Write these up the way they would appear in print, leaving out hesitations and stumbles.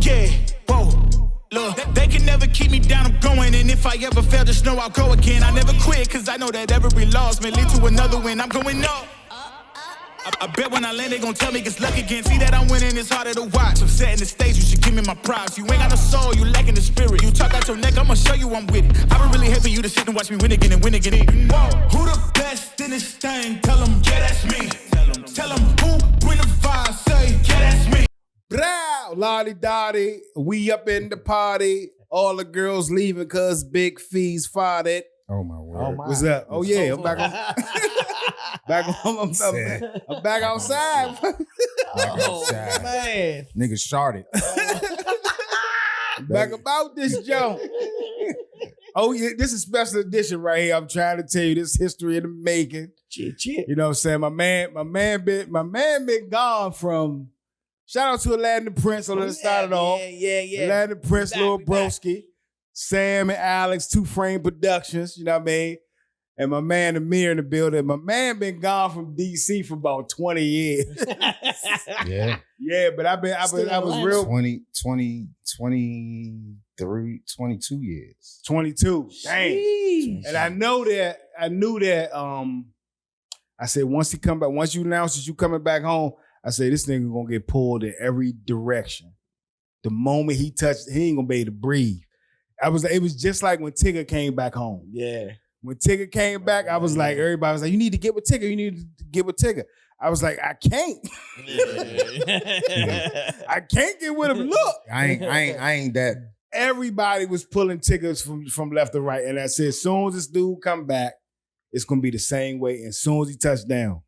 yeah, whoa. Look, they can never keep me down, I'm going. And if I ever fail, just know I'll go again. I never quit, cause I know that every loss may lead to another win. I'm going up. I bet when I land, they gon' tell me it's luck again. See that I'm winning, it's harder to watch. I'm setting the stage, you should give me my props. You ain't got no soul, you lacking the spirit. You talk out your neck, I'ma show you I'm with it. I would really hate for you to sit and watch me win again and win again. Whoa. Who the best in this thing? Tell them, yeah, that's me. Tell them who bring the vibe, say, yeah, that's me. Brow, Lottie Dottie, we up in the party. All the girls leaving cause big fees farted. Oh my word. What's up? Oh yeah, I'm back on. I'm back outside. Man. Niggas sharded. Back about this jump. Oh yeah, this is special edition right here. I'm trying to tell you this history in the making. You know what I'm saying? My man been gone from. Shout out to Aladdin the Prince. So let's start it off. Yeah. Aladdin the Prince, Lil Broski, Sam and Alex, Two Frame Productions. You know what I mean? And my man AMIR in the building. My man been gone from DC for about 20 years. Yeah, but I was real 22 years. 22. Dang. And I knew that I said once he come back, once you announce that you coming back home, I said this nigga gonna get pulled in every direction. The moment he touched, he ain't gonna be able to breathe. It was just like when Tigger came back home. Yeah. When Tigger came back, I was like, everybody was like, you need to get with Tigger. You need to get with Tigger. I was like, I can't. I can't get with him. Look. I ain't that. Everybody was pulling Tiggers from left to right. And I said, as soon as this dude come back, it's going to be the same way. And as soon as he touched down,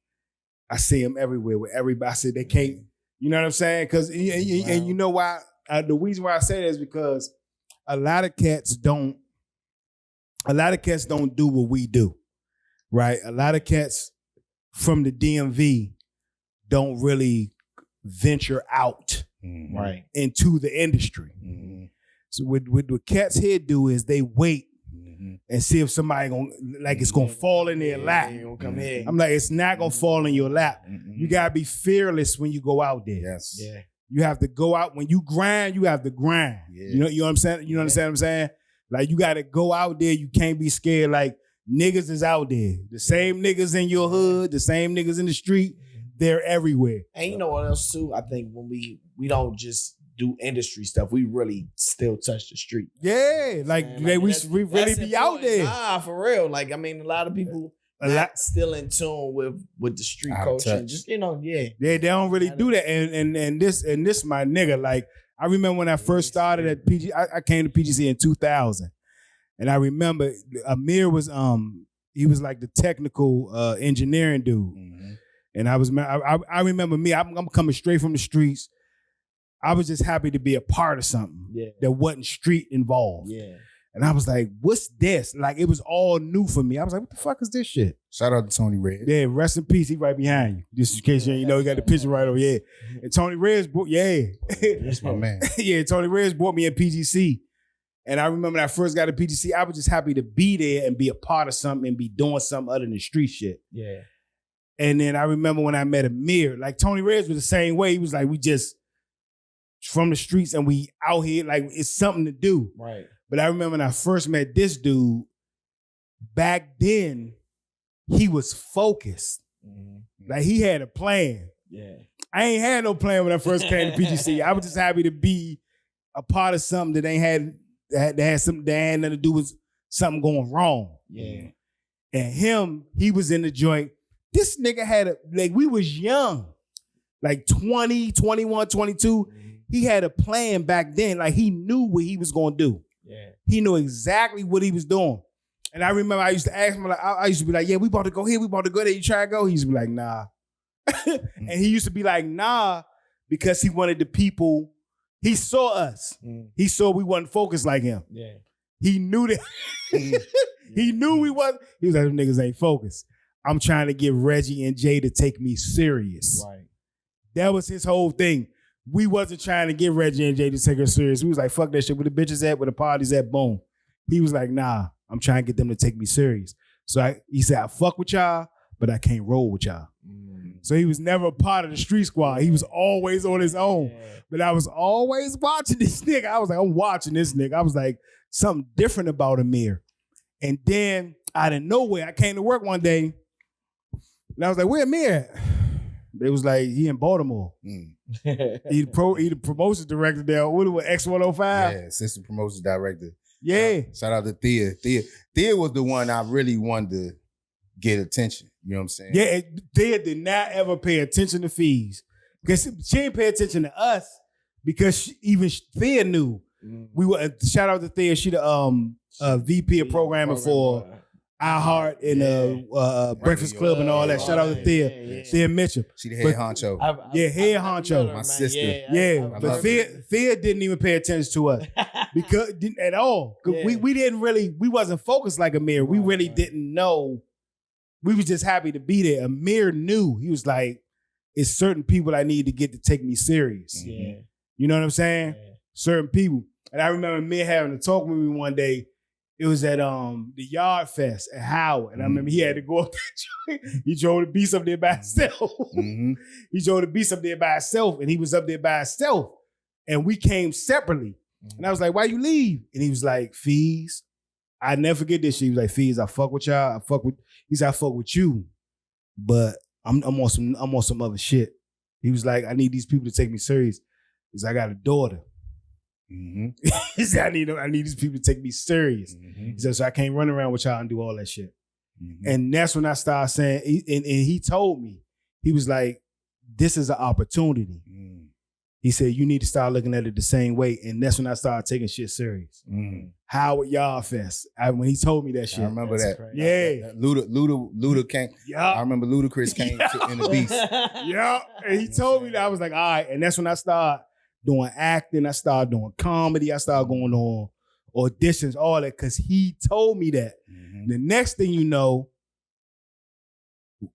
I see him everywhere with everybody. I said, they can't, you know what I'm saying? Because, and you know why? The reason why I say that is because a lot of cats don't do what we do, right? A lot of cats from the DMV don't really venture out right into the industry. Mm-hmm. So what cats here do is they wait and see if somebody it's gonna fall in their lap. Come here. I'm like, it's not gonna fall in your lap. You gotta be fearless when you go out there. Yes. Yeah. You have to go out. When you grind, you have to grind. Yeah. You know what I'm saying? You understand what I'm saying? Like, you got to go out there. You can't be scared. Like, niggas is out there. The same niggas in your hood, the same niggas in the street, they're everywhere. And you know what else, too? I think when we don't just do industry stuff, we really still touch the street. Yeah, like we really be out there. Nah, for real. Like, I mean, a lot of people still in tune with the street culture. And just, Yeah, they don't really do that. And this my nigga. Like, I remember when I first started at PG, I came to PGC in 2000. And I remember AMIR was he was like the technical engineering dude. Mm-hmm. And I remember me, I'm coming straight from the streets. I was just happy to be a part of something that wasn't street involved. Yeah. And I was like, what's this? Like, it was all new for me. I was like, what the fuck is this shit? Shout out to Tony Red. Yeah, rest in peace. He right behind you. Just in case you got the picture right over here. And Tony Red's That's my man. Yeah, Tony Red's brought me in PGC. And I remember when I first got to PGC, I was just happy to be there and be a part of something and be doing something other than street shit. Yeah. And then I remember when I met AMIR, like Tony Red's was the same way. He was like, we just from the streets and we out here, like it's something to do. Right. But I remember when I first met this dude, back then, he was focused. Mm-hmm. Like, he had a plan. Yeah. I ain't had no plan when I first came to PGC. I was just happy to be a part of something that had something that had nothing to do with something going wrong. Yeah. And he was in the joint. This nigga had we was young, like 20, 21, 22. Mm-hmm. He had a plan back then. Like, he knew what he was going to do. Yeah. He knew exactly what he was doing. And I remember I used to ask him, like, I used to be like, yeah, we about to go here, we about to go there. You try to go? He used to be like, nah. And he used to be like, nah, because he wanted the people, he saw us. He saw we wasn't focused like him. Yeah. He knew that. He knew we wasn't. He was like, them niggas ain't focused. I'm trying to get Reggie and Jay to take me serious. Right. That was his whole thing. We wasn't trying to get Reggie and Jay to take us serious. We was like, fuck that shit. Where the bitches at? Where the parties at? Boom. He was like, nah, I'm trying to get them to take me serious. So he said, I fuck with y'all, but I can't roll with y'all. So he was never a part of the street squad. He was always on his own. But I was always watching this nigga. I was like, I'm watching this nigga. I was like, something different about Amir. And then out of nowhere, I came to work one day and I was like, where Amir at? They was like, he in Baltimore. He the promotions director there. What was X105? Yeah, assistant promotions director. Yeah. Shout out to Thea. Thea was the one I really wanted to get attention. You know what I'm saying? Yeah, Thea did not ever pay attention to fees. Because she didn't pay attention to us because even Thea knew. We were shout out to Thea. She the VP of programming for iHeart and Breakfast Club and all that. Shout out to Thea. Thea Mitchell. She the head honcho. Head honcho. My sister. But Thea didn't even pay attention to us because at all. We wasn't focused like Amir. We really didn't know. We was just happy to be there. Amir knew. He was like, it's certain people I need to get to take me serious. Yeah. You know what I'm saying? Yeah. Certain people. And I remember Amir having a talk with me one day. It was at the Yard Fest at Howard. And I remember he had to go up there. He drove the beast up there by himself. He drove the beast up there by himself. And he was up there by himself. And we came separately. And I was like, why you leave? And he was like, fees. I never forget this shit. He was like, fees, I fuck with y'all. He said, I fuck with you. But I'm on some other shit. He was like, I need these people to take me serious. He said, I got a daughter. He said, I need these people to take me serious. He said, so I can't run around with y'all and do all that shit. And that's when I started saying, and he told me, he was like, this is an opportunity. He said, you need to start looking at it the same way. And that's when I started taking shit serious. Howard Yard Fest. When he told me that shit. I remember that. Crazy. Yeah. Luda came. Yeah. I remember Ludacris came in the Beast. Yeah. And he told me that. I was like, all right. And that's when I started doing acting. I started doing comedy. I started going on auditions, all that, because he told me that. The next thing you know,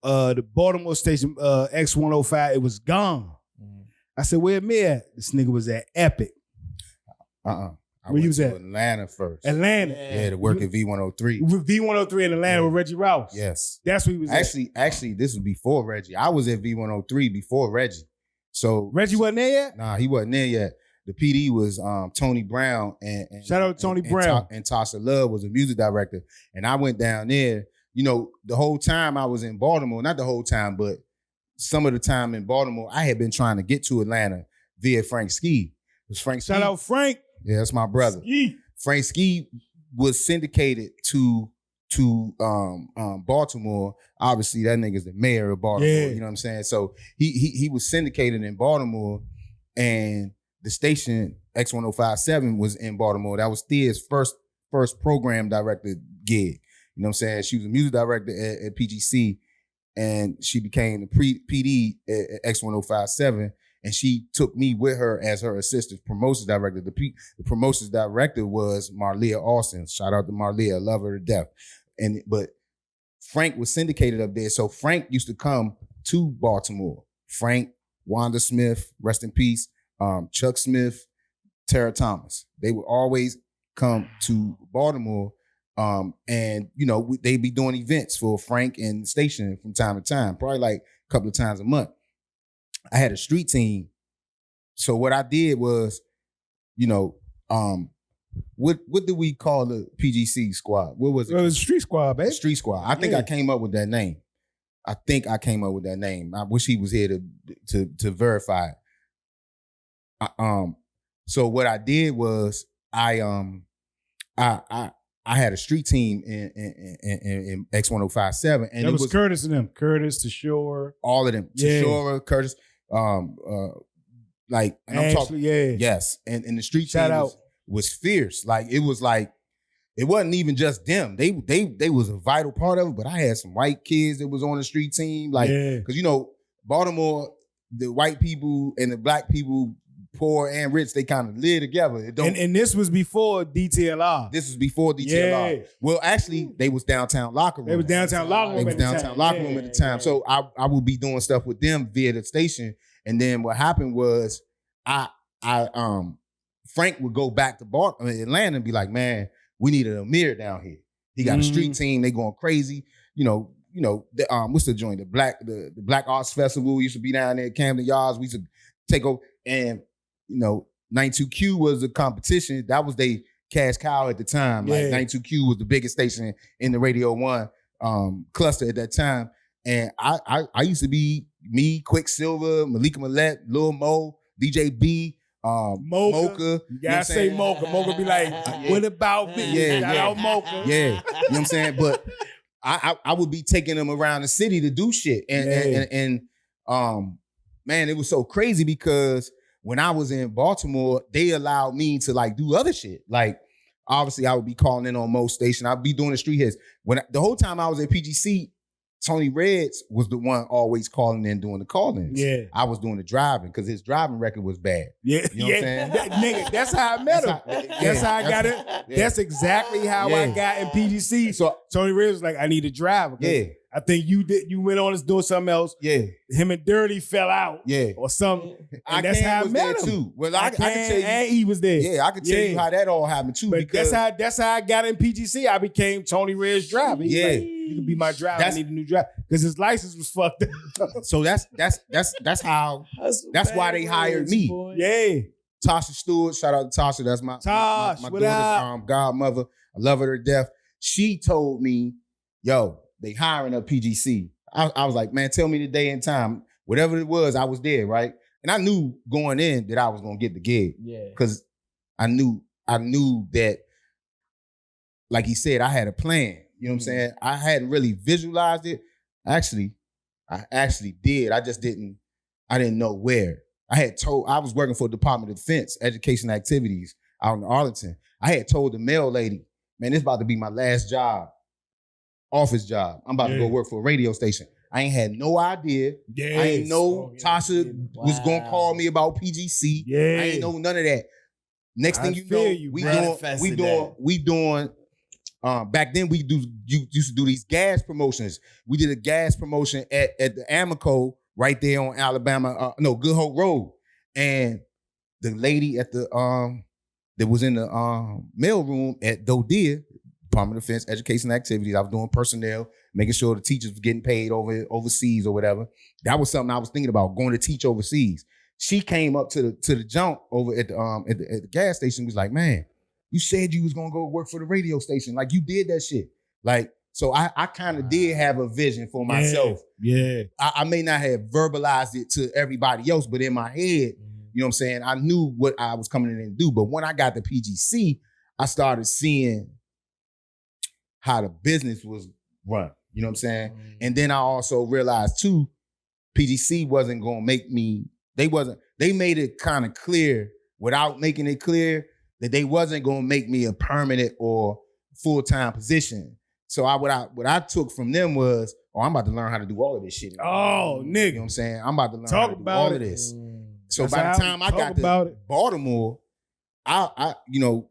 the Baltimore station, X105, it was gone. I said, where Amir at? This nigga was at Epic. Where you was at? Atlanta first. Atlanta. Yeah, to work at V103. V103 in Atlanta with Reggie Rouse. Yes. That's where he was Actually, this was before Reggie. I was at V103 before Reggie. So Reggie wasn't there yet? Nah, he wasn't there yet. The PD was Tony Brown and shout out to Tony Brown. And Tasha Love was a music director. And I went down there. You know, the whole time I was in Baltimore, not the whole time, but some of the time in Baltimore, I had been trying to get to Atlanta via Frank Ski. It was Frank Ski. Shout out Frank. Yeah, that's my brother. Ski. Frank Ski was syndicated to Baltimore. Obviously, that nigga's the mayor of Baltimore. Yeah. You know what I'm saying? So he was syndicated in Baltimore, and the station X1057 was in Baltimore. That was Thea's first program director gig. You know what I'm saying? She was a music director at PGC, and she became the PD at X1057. And she took me with her as her assistant promotions director. The promotions director was Marlia Austin. Shout out to Marlia, love her to death. But Frank was syndicated up there. So Frank used to come to Baltimore. Frank, Wanda Smith, rest in peace, Chuck Smith, Tara Thomas. They would always come to Baltimore. And you know, they'd be doing events for Frank and the station from time to time, probably like a couple of times a month. I had a street team. So what I did was, you know, what did we call the PGC squad? What was it? It was Street Squad, baby. Street Squad. I think I came up with that name. I wish he was here to verify it. So what I did was I had a street team in X1057, and that was Curtis and them. Curtis, Tashore, all of them. Yeah. Tashore, Curtis, like, and I'm talking, yes, and the street Shout team out. was fierce. Like it wasn't even just them. They was a vital part of it. But I had some white kids that was on the street team, like, because you know, Baltimore, the white people and the black people, poor and rich, they kind of live together. And this was before DTLR. This was before DTLR. Yeah. Well, actually, they was downtown locker room. They was downtown locker room. They was downtown locker room at the time. So I would be doing stuff with them via the station. And then what happened was Frank would go back to Atlanta and be like, man, we need an AMIR down here. He got a street team. They going crazy. You know, you know, what's the joint? The Black Arts Festival used to be down there at Camden Yards. We used to take over, and you know, 92Q was a competition. That was they cash cow at the time. Like 92Q was the biggest station in the Radio 1 cluster at that time. And I used to be me, Quicksilver, Malika Millette, Lil Mo, DJ B, Mocha. You gotta say Mocha. Mocha be like, what about me? Yeah, Shout out Mocha. Yeah, you know what I'm saying? But I would be taking them around the city to do shit. And man, it was so crazy because when I was in Baltimore, they allowed me to like do other shit. Like, obviously, I would be calling in on Mo Station. I'd be doing the street hits. The whole time I was at PGC, Tony Reds was the one always calling in doing the call-ins. Yeah. I was doing the driving because his driving record was bad. Yeah. You know what I'm saying? Nigga, that's how I met him. That's how I got it. Yeah. That's exactly how I got in PGC. So Tony Reds was like, I need a driver. Yeah. I think you went on to do something else. Yeah. Him and Dirty fell out. Yeah. Or something. And I that's how I was met there him. too. Well, I can tell you. And he was there. Yeah, I can tell you how that all happened too. But because that's how I got in PGC. I became Tony Red's driver. He was like, you can be my driver. I need a new driver. Because his license was fucked up. So that's how that's why they hired me. Boy. Yeah. Tasha Stewart, shout out to Tasha. That's my what daughter's godmother. I love her to death. She told me, yo, they hiring up PGC. I was like, man, tell me the day and time. Whatever it was, I was there, right? And I knew going in that I was gonna get the gig. Yeah. Because I knew that, like he said, I had a plan. You know what I'm saying? I hadn't really visualized it. I actually did. I didn't know where. I was working for Department of Defense, Education Activities out in Arlington. I had told the mail lady, man, this about to be my last job. Office job. I'm about to go work for a radio station. I ain't had no idea. Yes. I ain't know Tasha was gonna call me about PGC. Yeah. I ain't know none of that. Next thing you know, we doing. Back then you used to do these gas promotions. We did a gas promotion at the Amico right there on Alabama. Good Hope Road, and the lady at the that was in the mail room at Dodia, Department of Defense Education Activities. I was doing personnel, making sure the teachers were getting paid overseas or whatever. That was something I was thinking about, going to teach overseas. She came up to the jump over at the gas station. Was like, man, you said you was gonna go work for the radio station. Like, you did that shit. Like, so I kind of did have a vision for myself. Yeah. I may not have verbalized it to everybody else, but in my head, you know what I'm saying, I knew what I was coming in to do. But when I got to PGC, I started seeing how the business was run. You know what I'm saying? And then I also realized too, PGC wasn't gonna make me, they made it kind of clear without making it clear that they wasn't gonna make me a permanent or full-time position. So what I took from them was, I'm about to learn how to do all of this shit. Oh, nigga. You know what I'm saying? I'm about to learn how to do all of this. So That's by the time I got to Baltimore, I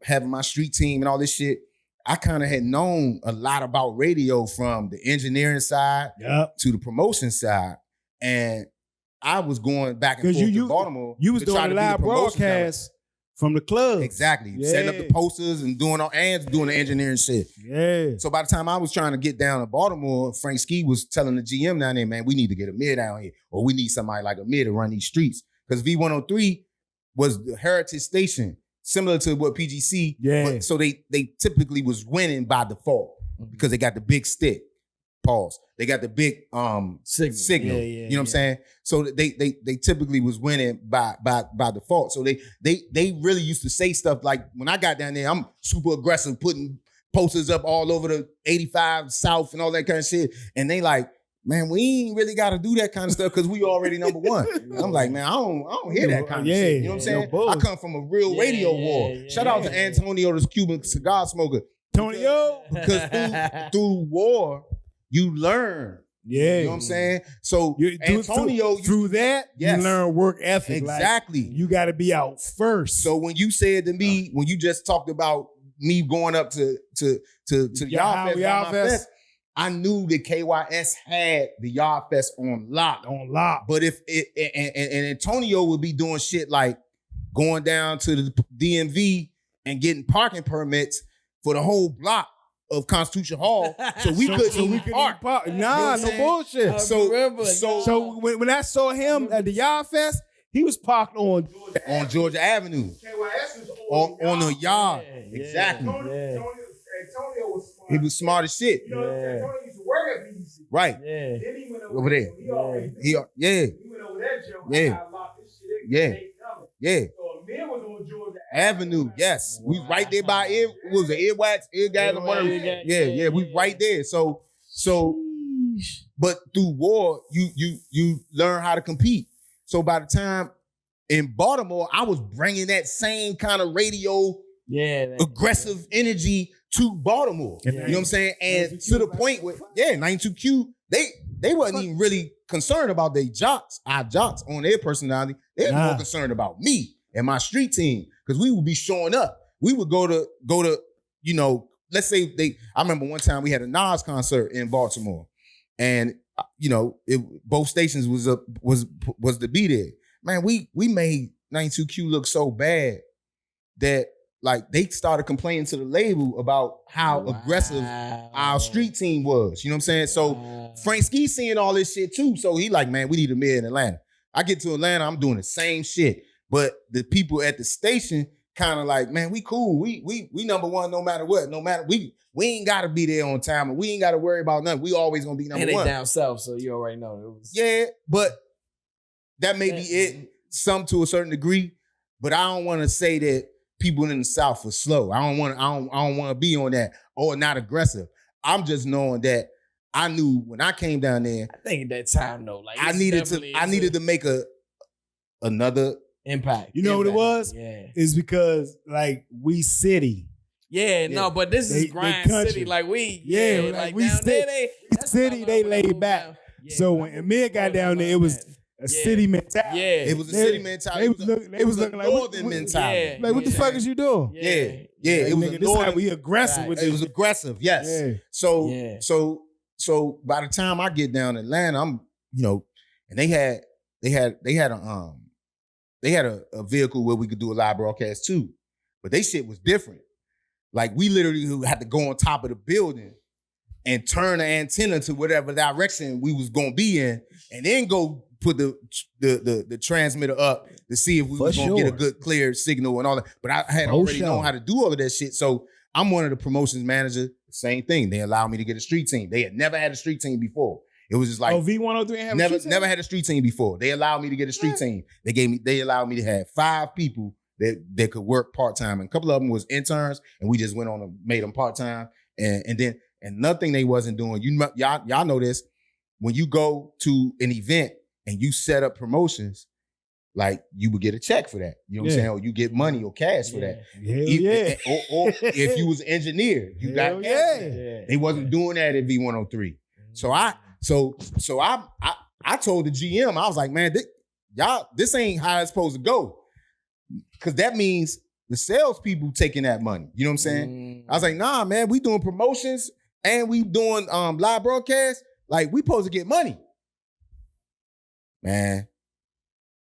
having my street team and all this shit, I kind of had known a lot about radio from the engineering side to the promotion side. And I was going back and forth to Baltimore. You was doing live broadcasts from the club. Exactly. Yeah. Setting up the posters and doing the engineering shit. Yeah. So by the time I was trying to get down to Baltimore, Frank Ski was telling the GM down there, man, we need to get AMIR down here. Or we need somebody like AMIR to run these streets. Because V103 was the heritage station, similar to what PGC. Yeah. But, so they typically was winning by default because they got the big stick. Pause. They got the big signal. You know what I'm saying? So they typically was winning by default. So they really used to say stuff like, when I got down there, I'm super aggressive, putting posters up all over the 85 South and all that kind of shit. And they like, man, we ain't really got to do that kind of stuff because we already number one. I'm like, man, I don't hear that kind of shit. You know what I'm saying? I come from a real radio war. Shout out to Antonio, this Cuban cigar smoker. Antonio. Because through war, you learn. Yeah. You know what I'm saying? So Antonio, through that, you learn work ethic. Exactly. Like, you got to be out first. So when you said to me, when you just talked about me going up to Y'all Fest, I knew that KYS had the Yard Fest on lock. But if and Antonio would be doing shit like going down to the DMV and getting parking permits for the whole block of Constitution Hall, so we couldn't even park. Nah, no bullshit. So when I saw him at the Yard Fest, he was parked on Georgia Avenue. On the yard. Yeah, Exactly. yeah. Antonio was smart. He was smart as shit. You know what I'm saying? Antonio used to work at BBC. Right. Yeah. Then he went Over there. He already He went over that joke. Yeah. I gotta lock this shit in. Yeah. They coming. Yeah. So Amir was on Georgia Avenue. Yes. We right there by ear. What was it? Earwax, Eargas, or whatever. Yeah. We right there. So but through war, you learn how to compete. So by the time in Baltimore, I was bringing that same kind of radio aggressive energy to Baltimore. You know what I'm saying? And to the point where, 92Q, they wasn't even really concerned about our jocks on their personality. They were more concerned about me and my street team, because we would be showing up. We would go to, you know, let's say I remember one time we had a Nas concert in Baltimore, and you know, both stations was to be there. Man, we made 92Q look so bad that like they started complaining to the label about how aggressive our street team was. You know what I'm saying? So Frank Ski seeing all this shit too. So he like, man, we need AMIR in Atlanta. I get to Atlanta, I'm doing the same shit. But the people at the station kind of like, man, we cool. We number one no matter what. No matter we ain't gotta be there on time, and we ain't gotta worry about nothing. We always gonna be number one. And they down south, so you already know it was. Yeah, but that may be it, some to a certain degree. But I don't want to say that people in the South are slow. I don't want to be on that or not aggressive. I'm just knowing that I knew when I came down there. I think at that time though, like I needed to make another impact. You know what it was? Yeah. It's because like we city. Yeah, no, but this is grind city. Like we, like we down there, they laid back. Yeah, so when AMIR got down there, it was a city mentality. Yeah, it was a city mentality. They was looking like northern mentality. Yeah, like what the fuck is you doing? Yeah. It was this we aggressive with it. It was aggressive. Yes. Yeah. So by the time I get down to Atlanta, I'm and they had a vehicle where we could do a live broadcast too, but they shit was different. Like we literally had to go on top of the building and turn the antenna to whatever direction we was gonna be in, and then go put the transmitter up to see if we was gonna get a good clear signal and all that. But I had already known how to do all of that shit. So I'm one of the promotions managers. Same thing. They allowed me to get a street team. They had never had a street team before. It was just like V103 never had a street team before. They allowed me to get a street team. They allowed me to have 5 people that could work part-time. And a couple of them was interns, and we just went on and made them part-time. And then nothing they wasn't doing. Y'all know this. When you go to an event and you set up promotions, like you would get a check for that. You know what I'm saying? Or you get money or cash for that. Or if you was an engineer, you got cash. They wasn't doing that at V103. So I told the GM, I was like, man, this ain't how it's supposed to go. Cause that means the salespeople taking that money. You know what I'm saying? I was like, nah, man, we doing promotions and we doing live broadcasts. Like we supposed to get money. Man,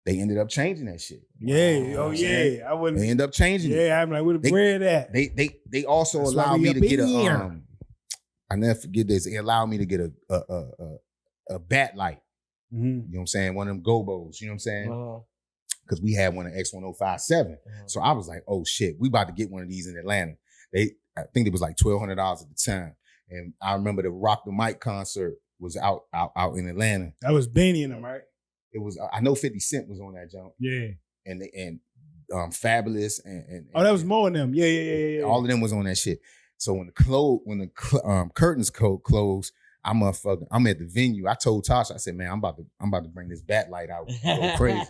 they ended up changing that shit. I wouldn't. They ended up changing it. I'm like, where the bread at? They also allowed me to get I never forget this. They allowed me to get a bat light. You know what I'm saying? One of them Gobos. You know what I'm saying? Because we had one of X1057. So I was like, oh shit, we about to get one of these in Atlanta. I think it was like $1,200 at the time. And I remember the Rock the Mic concert was out in Atlanta. That was Beanie and them, right? It was, I know 50 Cent was on that jump. Yeah. And Fabulous and that was Mo and them. Yeah. All of them was on that shit. So when the curtains closed, I'm at the venue. I told Tasha, I said, man, I'm about to bring this bat light out. Go crazy.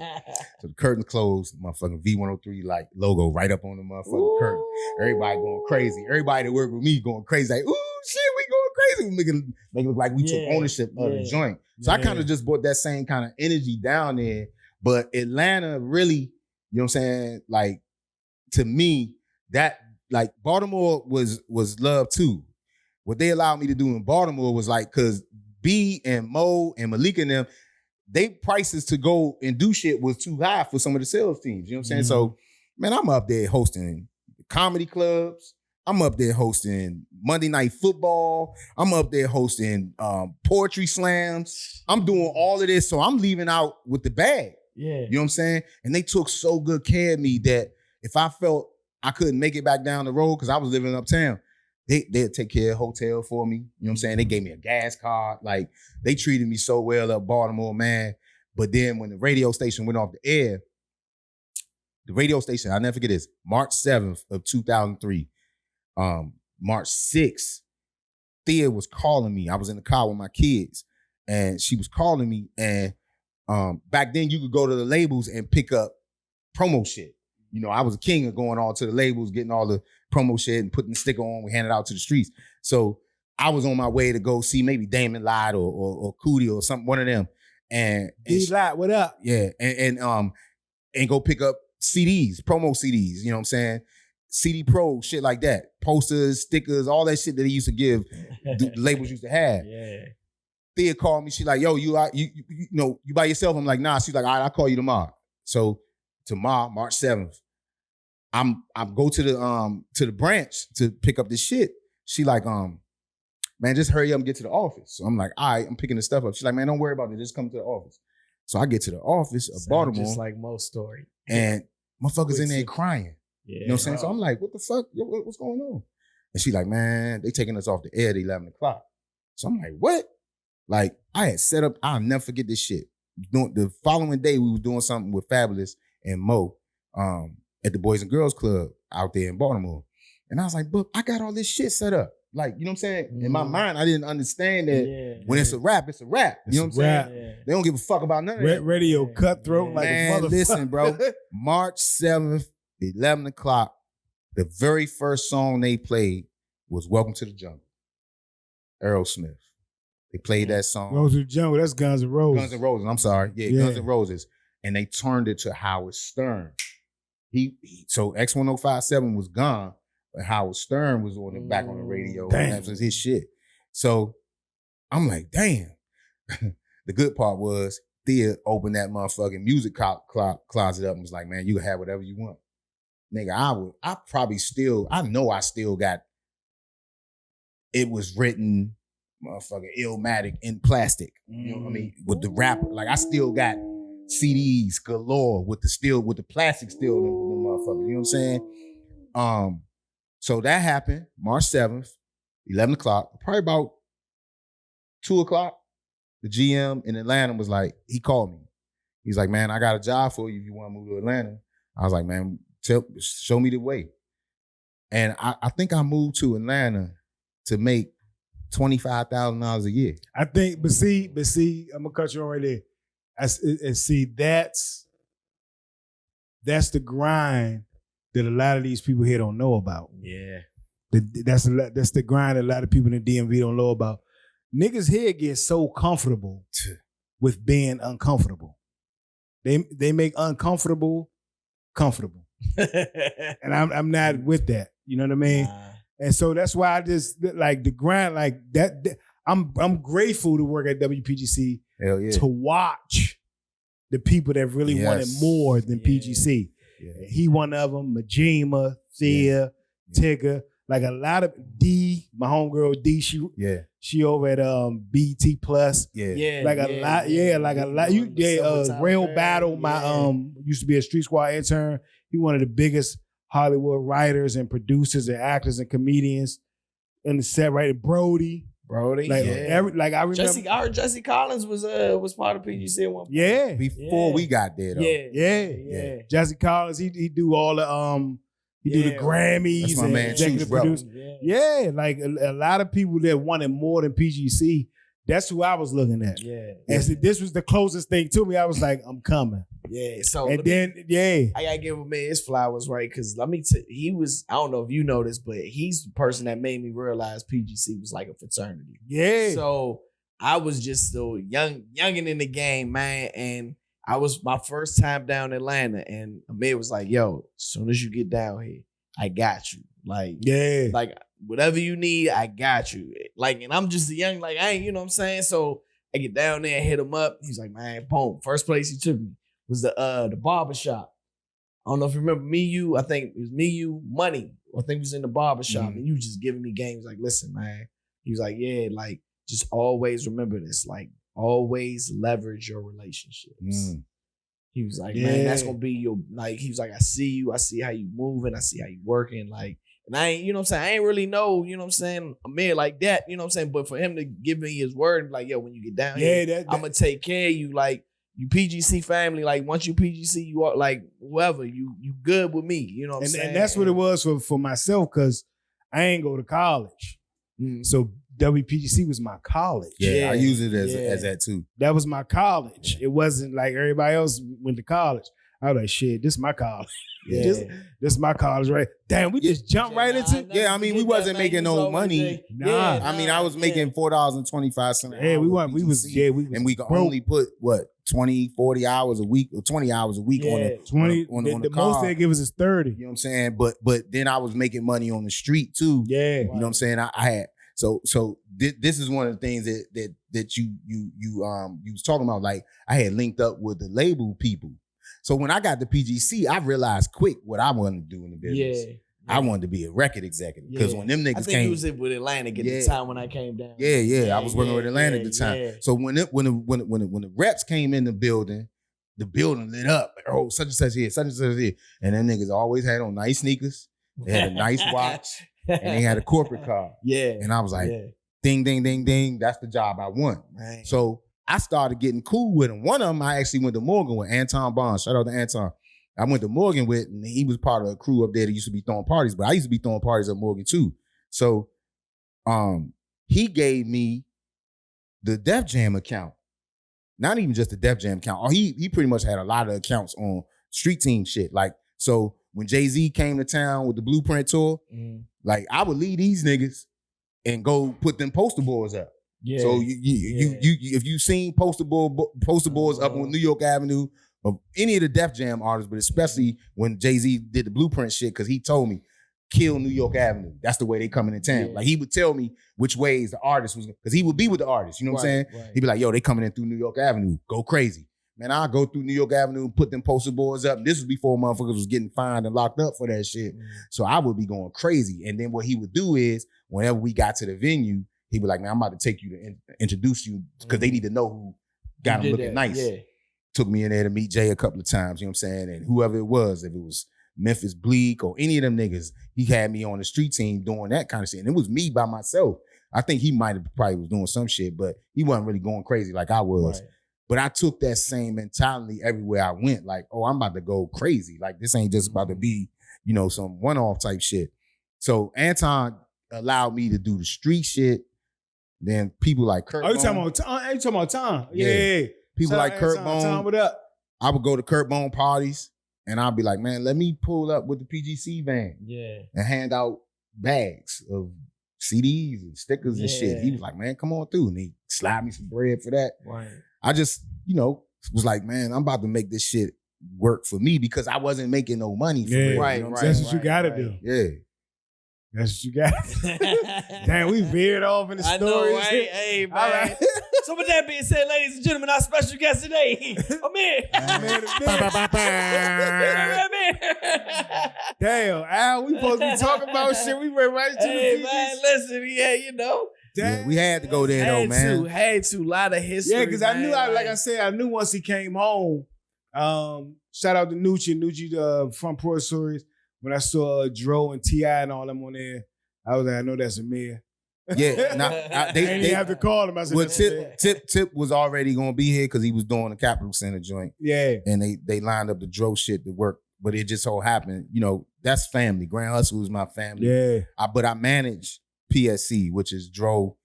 So the curtains closed, motherfucking V103 like logo right up on the motherfucking curtain. Everybody going crazy. Everybody that work with me going crazy. Like, ooh, shit, we going crazy. We make it look like we took ownership of the joint. So I kind of just brought that same kind of energy down there. But Atlanta really, you know what I'm saying? Like, to me, that like Baltimore was love too. What they allowed me to do in Baltimore was like, cause B and Mo and Malik and them, they prices to go and do shit was too high for some of the sales teams. You know what I'm saying? So, man, I'm up there hosting comedy clubs, I'm up there hosting Monday Night Football. I'm up there hosting poetry slams. I'm doing all of this, so I'm leaving out with the bag. Yeah. You know what I'm saying? And they took so good care of me that if I felt I couldn't make it back down the road because I was living uptown, they'd take care of hotel for me. You know what I'm saying? They gave me a gas card. Like, they treated me so well up Baltimore, man. But then when the radio station went off the air, the radio station, I'll never forget this, March 7th of 2003, March 6th, Thea was calling me. I was in the car with my kids, and she was calling me. And back then, you could go to the labels and pick up promo shit. You know, I was a king of going all to the labels, getting all the promo shit and putting the sticker on. We handed it out to the streets. So I was on my way to go see maybe Damon Light or Cootie or something, one of them. And D-Light, what up? Yeah, and go pick up CDs, promo CDs. You know what I'm saying? CD Pro, shit like that. Posters, stickers, all that shit that he used to give, the labels used to have. Yeah. Thea called me. She's like, yo, you by yourself? I'm like, nah. She's like, all right, I'll call you tomorrow. So tomorrow, March 7th, I go to the branch to pick up this shit. She like, man, just hurry up and get to the office. So I'm like, all right, I'm picking the stuff up. She's like, man, don't worry about it. Just come to the office. So I get to the office of Baltimore. Just like most story. And motherfuckers in there crying. Yeah. You know what I'm saying? So I'm like, what the fuck? What's going on? And she like, man, they taking us off the air at 11 o'clock. So I'm like, what? Like, I had set up, I'll never forget this shit. The following day, we was doing something with Fabulous and Mo at the Boys and Girls Club out there in Baltimore. And I was like, but I got all this shit set up. Like, you know what I'm saying? In my mind, I didn't understand that when it's a rap, it's a rap. You know what I'm saying? Yeah. They don't give a fuck about none of that. Radio cutthroat like Man, a motherfucker. listen, bro. March 7th, 11 o'clock, the very first song they played was Welcome to the Jungle. Aerosmith. They played that song. Rose of the Jungle, that's Guns N' Roses. Guns N' Roses, I'm sorry. Yeah, Guns N' Roses. And they turned it to Howard Stern. So X1057 was gone, but Howard Stern was on the back on the radio. Damn. That was his shit. So I'm like, damn. The good part was Thea opened that motherfucking music closet up and was like, man, you can have whatever you want. Nigga, I know I still got, it was written motherfucking Illmatic in plastic. You know what I mean? With the rapper. Like, I still got CDs galore with the plastic still in the motherfucker. You know what I'm saying? So that happened March 7th, 11 o'clock, probably about 2 o'clock. The GM in Atlanta was like, he called me. He's like, man, I got a job for you if you want to move to Atlanta. I was like, man, show me the way. And I think I moved to Atlanta to make $25,000 a year. I think, but see, I'm gonna cut you on right there. And see, that's the grind that a lot of these people here don't know about. Yeah. That's the grind that a lot of people in the DMV don't know about. Niggas here get so comfortable with being uncomfortable. They make uncomfortable comfortable. And I'm not with that. You know what I mean? Nah. And so that's why I just like the grind like that. I'm grateful to work at WPGC. Hell yeah. To watch the people that really wanted more than PGC. Yeah. He one of them. Majima, Thea, Tigger, like a lot of D. My homegirl D. She over at BT Plus. Like a lot. Rail Battle. My used to be a Street Squad intern. He one of the biggest Hollywood writers and producers and actors and comedians in the set. Right, Brody. Like I remember Jesse Collins was part of PGC at one point. Yeah. Before we got there though. Yeah. Jesse Collins, he do all the do the Grammys. That's my and man, executive Chief's producer. Yeah, like a lot of people that wanted more than PGC. That's who I was looking at. Yeah. And so this was the closest thing to me. I was like, I'm coming. Yeah. So and then I gotta give him his flowers, right? Because he was, I don't know if you know this, but he's the person that made me realize PGC was like a fraternity. Yeah. So I was just so youngin' in the game, man. And I was my first time down in Atlanta, and Amir was like, yo, as soon as you get down here, I got you. Like, like whatever you need, I got you. Like, and I'm just a young, like, I ain't, you know what I'm saying? So I get down there and hit him up. He's like, man, boom. First place he took me was the barber shop. I don't know if you remember Me, You. I think it was Me, You, Money. I think we was in the barber shop, Mhm. and you was just giving me games like, listen, man. He was like, yeah, like just always remember this, like always leverage your relationships. Mm. He was like, man, that's Yeah. gonna be your like. He was like, I see you, I see how you moving, I see how you working, like. And I ain't, you know what I'm saying? I ain't really know, you know what I'm saying, Amir like that, you know what I'm saying? But for him to give me his word and be like, yo, when you get down here, I'm gonna take care of you. Like, you PGC family, like once you PGC, you are like whoever, you good with me. You know what I'm saying? And that's what it was for myself, because I ain't go to college. Mhm. So WPGC was my college. Yeah, I Yeah, use it as yeah. that too. That was my college. It wasn't like everybody else went to college. I was like, shit, this is my college. Yeah. This is my college, right? Damn, we just jumped right into it. Yeah, I mean, we wasn't making no money. Nah. I mean, I was making $4.25 an hour. Yeah, we with was PGC, we was and we could broke. only put what 20, 40 hours a week or 20 hours a week on Yeah. the 20. on the the most car. they give us is 30. You know what I'm saying? But then I was making money on the street too. Yeah. You know what I'm saying? I had so this is one of the things that you was talking about. Like, I had linked up with the label people. So when I got the PGC, I realized quick what I wanted to do in the business. Yeah. I wanted to be a record executive, because when them I niggas think came, you was with Atlantic at Yeah. the time when I came down. I was working with Atlanta at the time. yeah. So when the reps came in the building lit up. Like, oh, such and such here, such and such here, and them niggas always had on nice sneakers. They had a nice watch, and they had a corporate car. Yeah. And I was like, yeah. ding, ding, ding, ding. That's the job I want. Man. So I started getting cool with him. One of them I actually went to Morgan with, Anton Bonds. Shout out to Anton. I went to Morgan with, and he was part of a crew up there that used to be throwing parties, but I used to be throwing parties at Morgan too. So he gave me the Def Jam account. Not even just the Def Jam account. He pretty much had a lot of accounts on street team shit. Like, so when Jay-Z came to town with the Blueprint tour, like, I would lead these niggas and go put them poster boards up. Yeah. So you if you seen poster boards up on New York Avenue of any of the Def Jam artists, but especially when Jay-Z did the Blueprint shit, because he told me, kill New York Avenue. That's the way they coming in town. Yeah. Like, he would tell me which ways the artist was, because he would be with the artist. You know what I'm saying? Right. He'd be like, yo, they coming in through New York Avenue. Go crazy. Man, I'll go through New York Avenue and put them poster boards up. This was before motherfuckers was getting fined and locked up for that shit. So I would be going crazy. And then what he would do is, whenever we got to the venue, he'd be like, man, I'm about to take you to introduce you, because they need to know who got him looking nice. Yeah. Took me in there to meet Jay a couple of times, you know what I'm saying? And whoever it was, if it was Memphis Bleak or any of them niggas, he had me on the street team doing that kind of shit. And it was me by myself. I think he might have probably was doing some shit, but he wasn't really going crazy like I was. Right. But I took that same mentality everywhere I went. Like, oh, I'm about to go crazy. Like, this ain't just about to be, you know, some one-off type shit. So Anton allowed me to do the street shit. Then people like Kurt Oh, you Bone, talking about Tom? You talking about Tom? Yeah. Yeah. people Shout like out Kurt Tom. Tom, Bone. what up? I would go to Kurt Bone parties, and I'd be like, man, let me pull up with the PGC van Yeah. and hand out bags of CDs and stickers and shit. Yeah. He was like, man, come on through. And he slide me some bread for that. Right. I just, you know, was like, man, I'm about to make this shit work for me, because I wasn't making no money for Yeah. real. Right, You know what right. I'm That's what you gotta do. saying? Yeah. That's what you got. Damn, we veered off in the I story. know, right? Hey, man. All right. So with that being said, ladies and gentlemen, our special guest today, Amir. Damn, Al, we supposed to be talking about shit. We went right to Hey, the man, PGC. listen, yeah, you know. Yeah, we had to go there though, man. Had to. A lot of history. Yeah, because I knew, man, like I said, I knew once he came home. Shout out to Nucci, from Pro Stories. When I saw Dro and T.I. and all them on there, I was like, I know that's Amir. Yeah, nah, I didn't even have to call him. I said, well, that's Amir. Tip was already gonna be here because he was doing the Capitol Center joint, Yeah. and they lined up the Dro shit to work, but it just so happened, you know, that's family. Grand Hustle is my family. Yeah. But I manage PSC, which is Dro,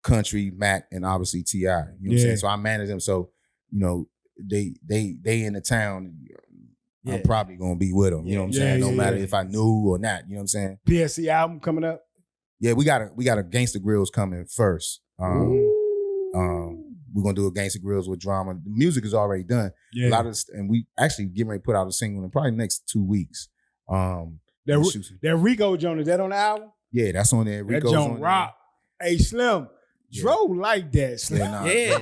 Country, Mac, and obviously T.I. You know what I'm saying? So I manage them. So, you know, they in the town. Yeah. I'm probably gonna be with them. You know what I'm saying? No matter if I knew or not. You know what I'm saying? PSC album coming up. Yeah, we got a Gangsta Grills coming first. We're gonna do a Gangsta Grills with drama. The music is already done. Yeah. A lot of and we actually getting ready to put out a single in probably the next 2 weeks. That Rico joint, is that on the album? Yeah, that's on there. That Rico's joint on rock. Hey, Slim. Yeah. Dro like that, Slim. there.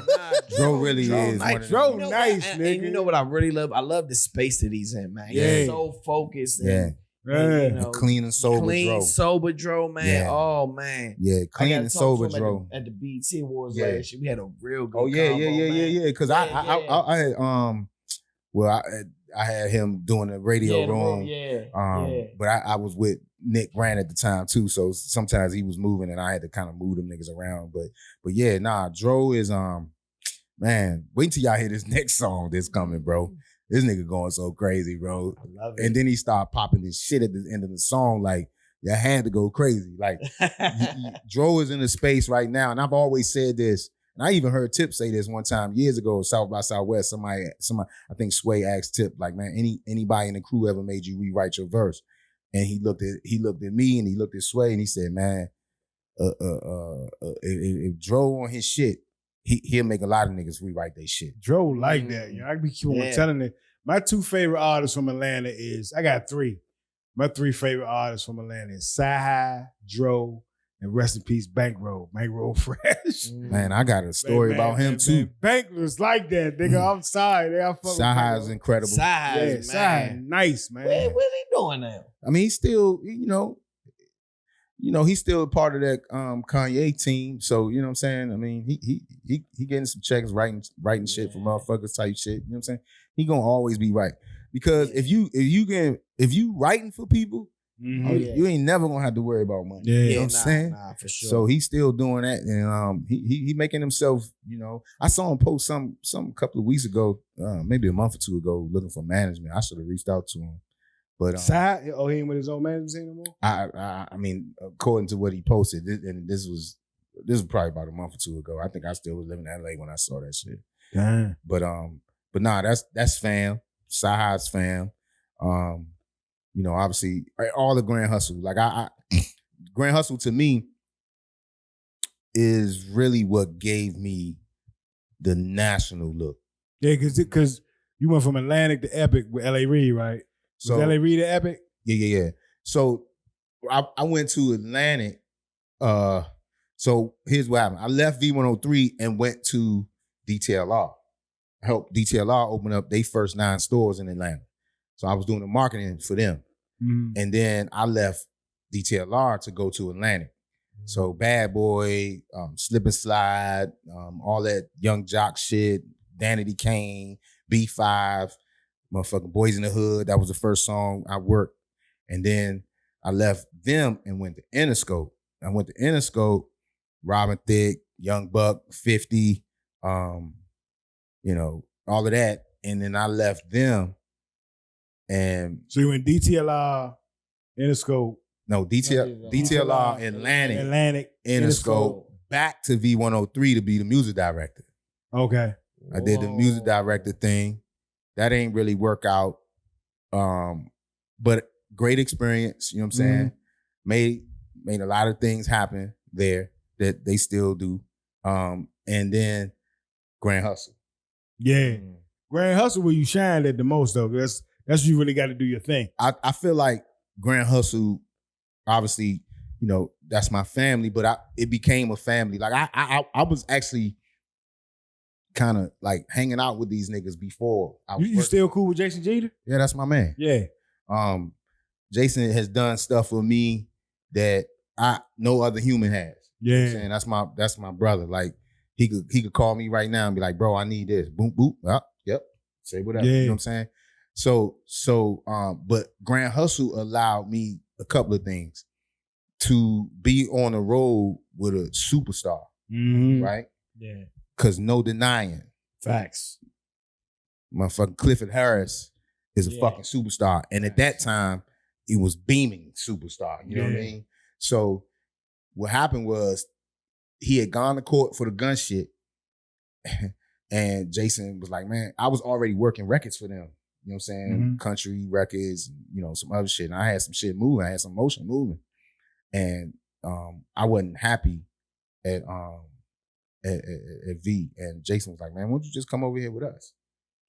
Dro really is one of them. Dro You know nice, what? nigga. And you know what I really love? I love the space that he's in, man. Yeah. He's so focused. And, Yeah. Yeah. And clean and sober Dro. Sober Dro, man. Yeah. Oh man. Yeah, clean and sober Dro Dro. at the BET Awards Yeah. last year. We had a real good. Oh yeah, combo, man. Because Yeah, I had well I had him doing the radio room. But I was with Nick Grant at the time too, so sometimes he was moving and I had to kind of move them niggas around. But yeah, nah, Dro is man, wait till y'all hear this next song that's coming, bro. This nigga going so crazy, bro. I love it. And then he started popping this shit at the end of the song, like your hand to go crazy. Like Dro is in a space right now, and I've always said this, and I even heard Tip say this one time years ago, South by Southwest. Somebody, I think Sway asked Tip, like, man, anybody in the crew ever made you rewrite your verse? And he looked at me and he looked at Sway and he said, man, if Dro on his shit, he'll make a lot of niggas rewrite their shit. Dro like that. You know, I be keep on telling it. My 2 favorite artists from Atlanta I got 3. My 3 favorite artists from Atlanta is Sci-Hi, Dro, and rest in peace, Bankroll. Bankroll Fresh. Man, I got a story about him too. Bank was like that, nigga. I'm sorry. Sci-Hi is incredible. Sci-Hi, nice, man. What he doing now? I mean, he's still, he's still a part of that Kanye team. So, you know what I'm saying? I mean, he getting some checks, writing shit for motherfuckers type shit. You know what I'm saying? He gonna always be right. Because if you writing for people, you ain't never gonna have to worry about money. Yeah. You know what I'm saying? Nah, for sure. So he's still doing that, and he making himself. I saw him post some couple of weeks ago, maybe a month or 2 ago, looking for management. I should have reached out to him, but he ain't with his own management anymore. I mean, according to what he posted, and this was probably about a month or 2 ago. I think I still was living in LA when I saw that shit. Damn. But nah, that's fam. Sci-Hi's fam. Obviously all the Grand Hustle. Like I Grand Hustle to me is really what gave me the national look. Yeah, because you went from Atlantic to Epic with L.A. Reid, right? Was L.A. Reid at Epic? Yeah. So I went to Atlantic. So here's what happened. I left V103 and went to DTLR. Helped DTLR open up their first 9 stores in Atlanta. So I was doing the marketing for them. Mm-hmm. And then I left DTLR to go to Atlantic. Mm-hmm. So Bad Boy, Slip and Slide, all that Young Jock shit, Danity Kane, B5, motherfucking Boys in the Hood. That was the first song I worked. And then I left them and went to Interscope. I went to Interscope, Robin Thicke, Young Buck, 50, all of that. And then I left them. And so you went DTLR, Interscope. No, DTLR, Atlantic, Interscope, back to V103 to be the music director. Okay. I did the music director thing. That ain't really work out. But great experience, you know what I'm saying? Made a lot of things happen there that they still do. And then Grand Hustle. Yeah. Grand Hustle where you shined at the most though. That's you really got to do your thing. I feel like Grand Hustle, obviously, that's my family, but it became a family. Like I was actually kind of like hanging out with these niggas before. You still cool with Jason Jeter? Yeah, that's my man. Yeah. Jason has done stuff for me that no other human has. Yeah. You know what I'm saying? That's my brother. Like he could call me right now and be like, bro, I need this. Boom, boom. Yep. Say whatever. Yeah. You know what I'm saying? So, but Grand Hustle allowed me a couple of things. To be on the road with a superstar, right? Yeah. Cause no denying. Facts. Motherfucking Clifford Harris is a fucking superstar. And at that time, he was beaming superstar. You know what I mean? So what happened was he had gone to court for the gun shit. And Jason was like, man, I was already working records for them. You know what I'm saying? Country records, some other shit. And I had some shit moving. I had some motion moving. And I wasn't happy at V. And Jason was like, man, why don't you just come over here with us?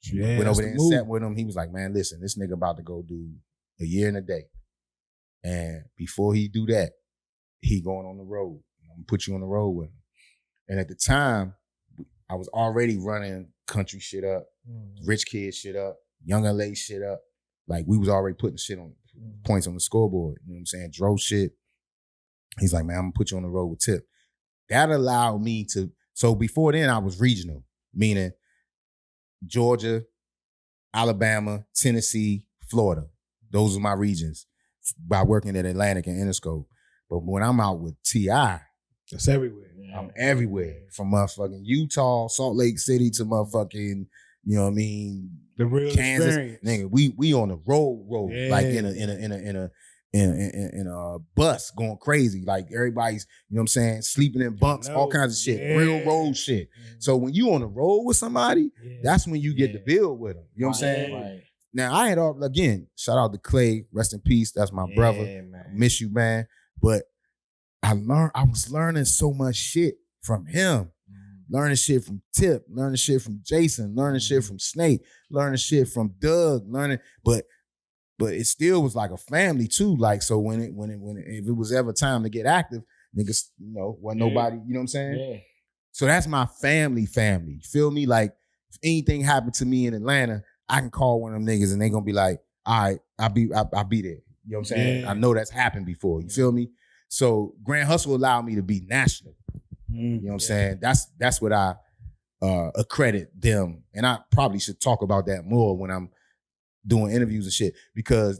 Yeah, went over there and sat with him. He was like, man, listen, this nigga about to go do a year and a day. And before he do that, he going on the road. I'm gonna put you on the road with him. And at the time, I was already running country shit up, rich kid shit up, young LA shit up. Like we was already putting shit on points on the scoreboard. You know what I'm saying? Drove shit. He's like, man, I'm gonna put you on the road with Tip. That allowed me to. So before then, I was regional, meaning Georgia, Alabama, Tennessee, Florida. Those are my regions by working at Atlantic and Interscope. But when I'm out with T.I., That's everywhere. I'm everywhere. From motherfucking Utah, Salt Lake City to motherfucking, you know what I mean, The real Kansas. experience. Nigga, we on the road, Yeah. like in a bus going crazy. Like everybody's, you know what I'm saying, sleeping in bunks, all kinds of shit. Yeah. Real road shit. So when you on the road with somebody, that's when you get to build with them. You know what I'm saying? Right. Now I had all, again, shout out to Clay, rest in peace. That's my brother. Man. Miss you, man. But I was learning so much shit from him. Learning shit from Tip, learning shit from Jason, learning shit from Snake, learning shit from Doug, but it still was like a family too. Like, so when if it was ever time to get active, niggas, you know, wasn't nobody, you know what I'm saying? Yeah. So that's my family. You feel me? Like, if anything happened to me in Atlanta, I can call one of them niggas and they gonna be like, all right, I'll be there. You know what I'm saying? Yeah. I know that's happened before. You feel me? So Grand Hustle allowed me to be national. You know what I'm saying? That's what I accredit them. And I probably should talk about that more when I'm doing interviews and shit, because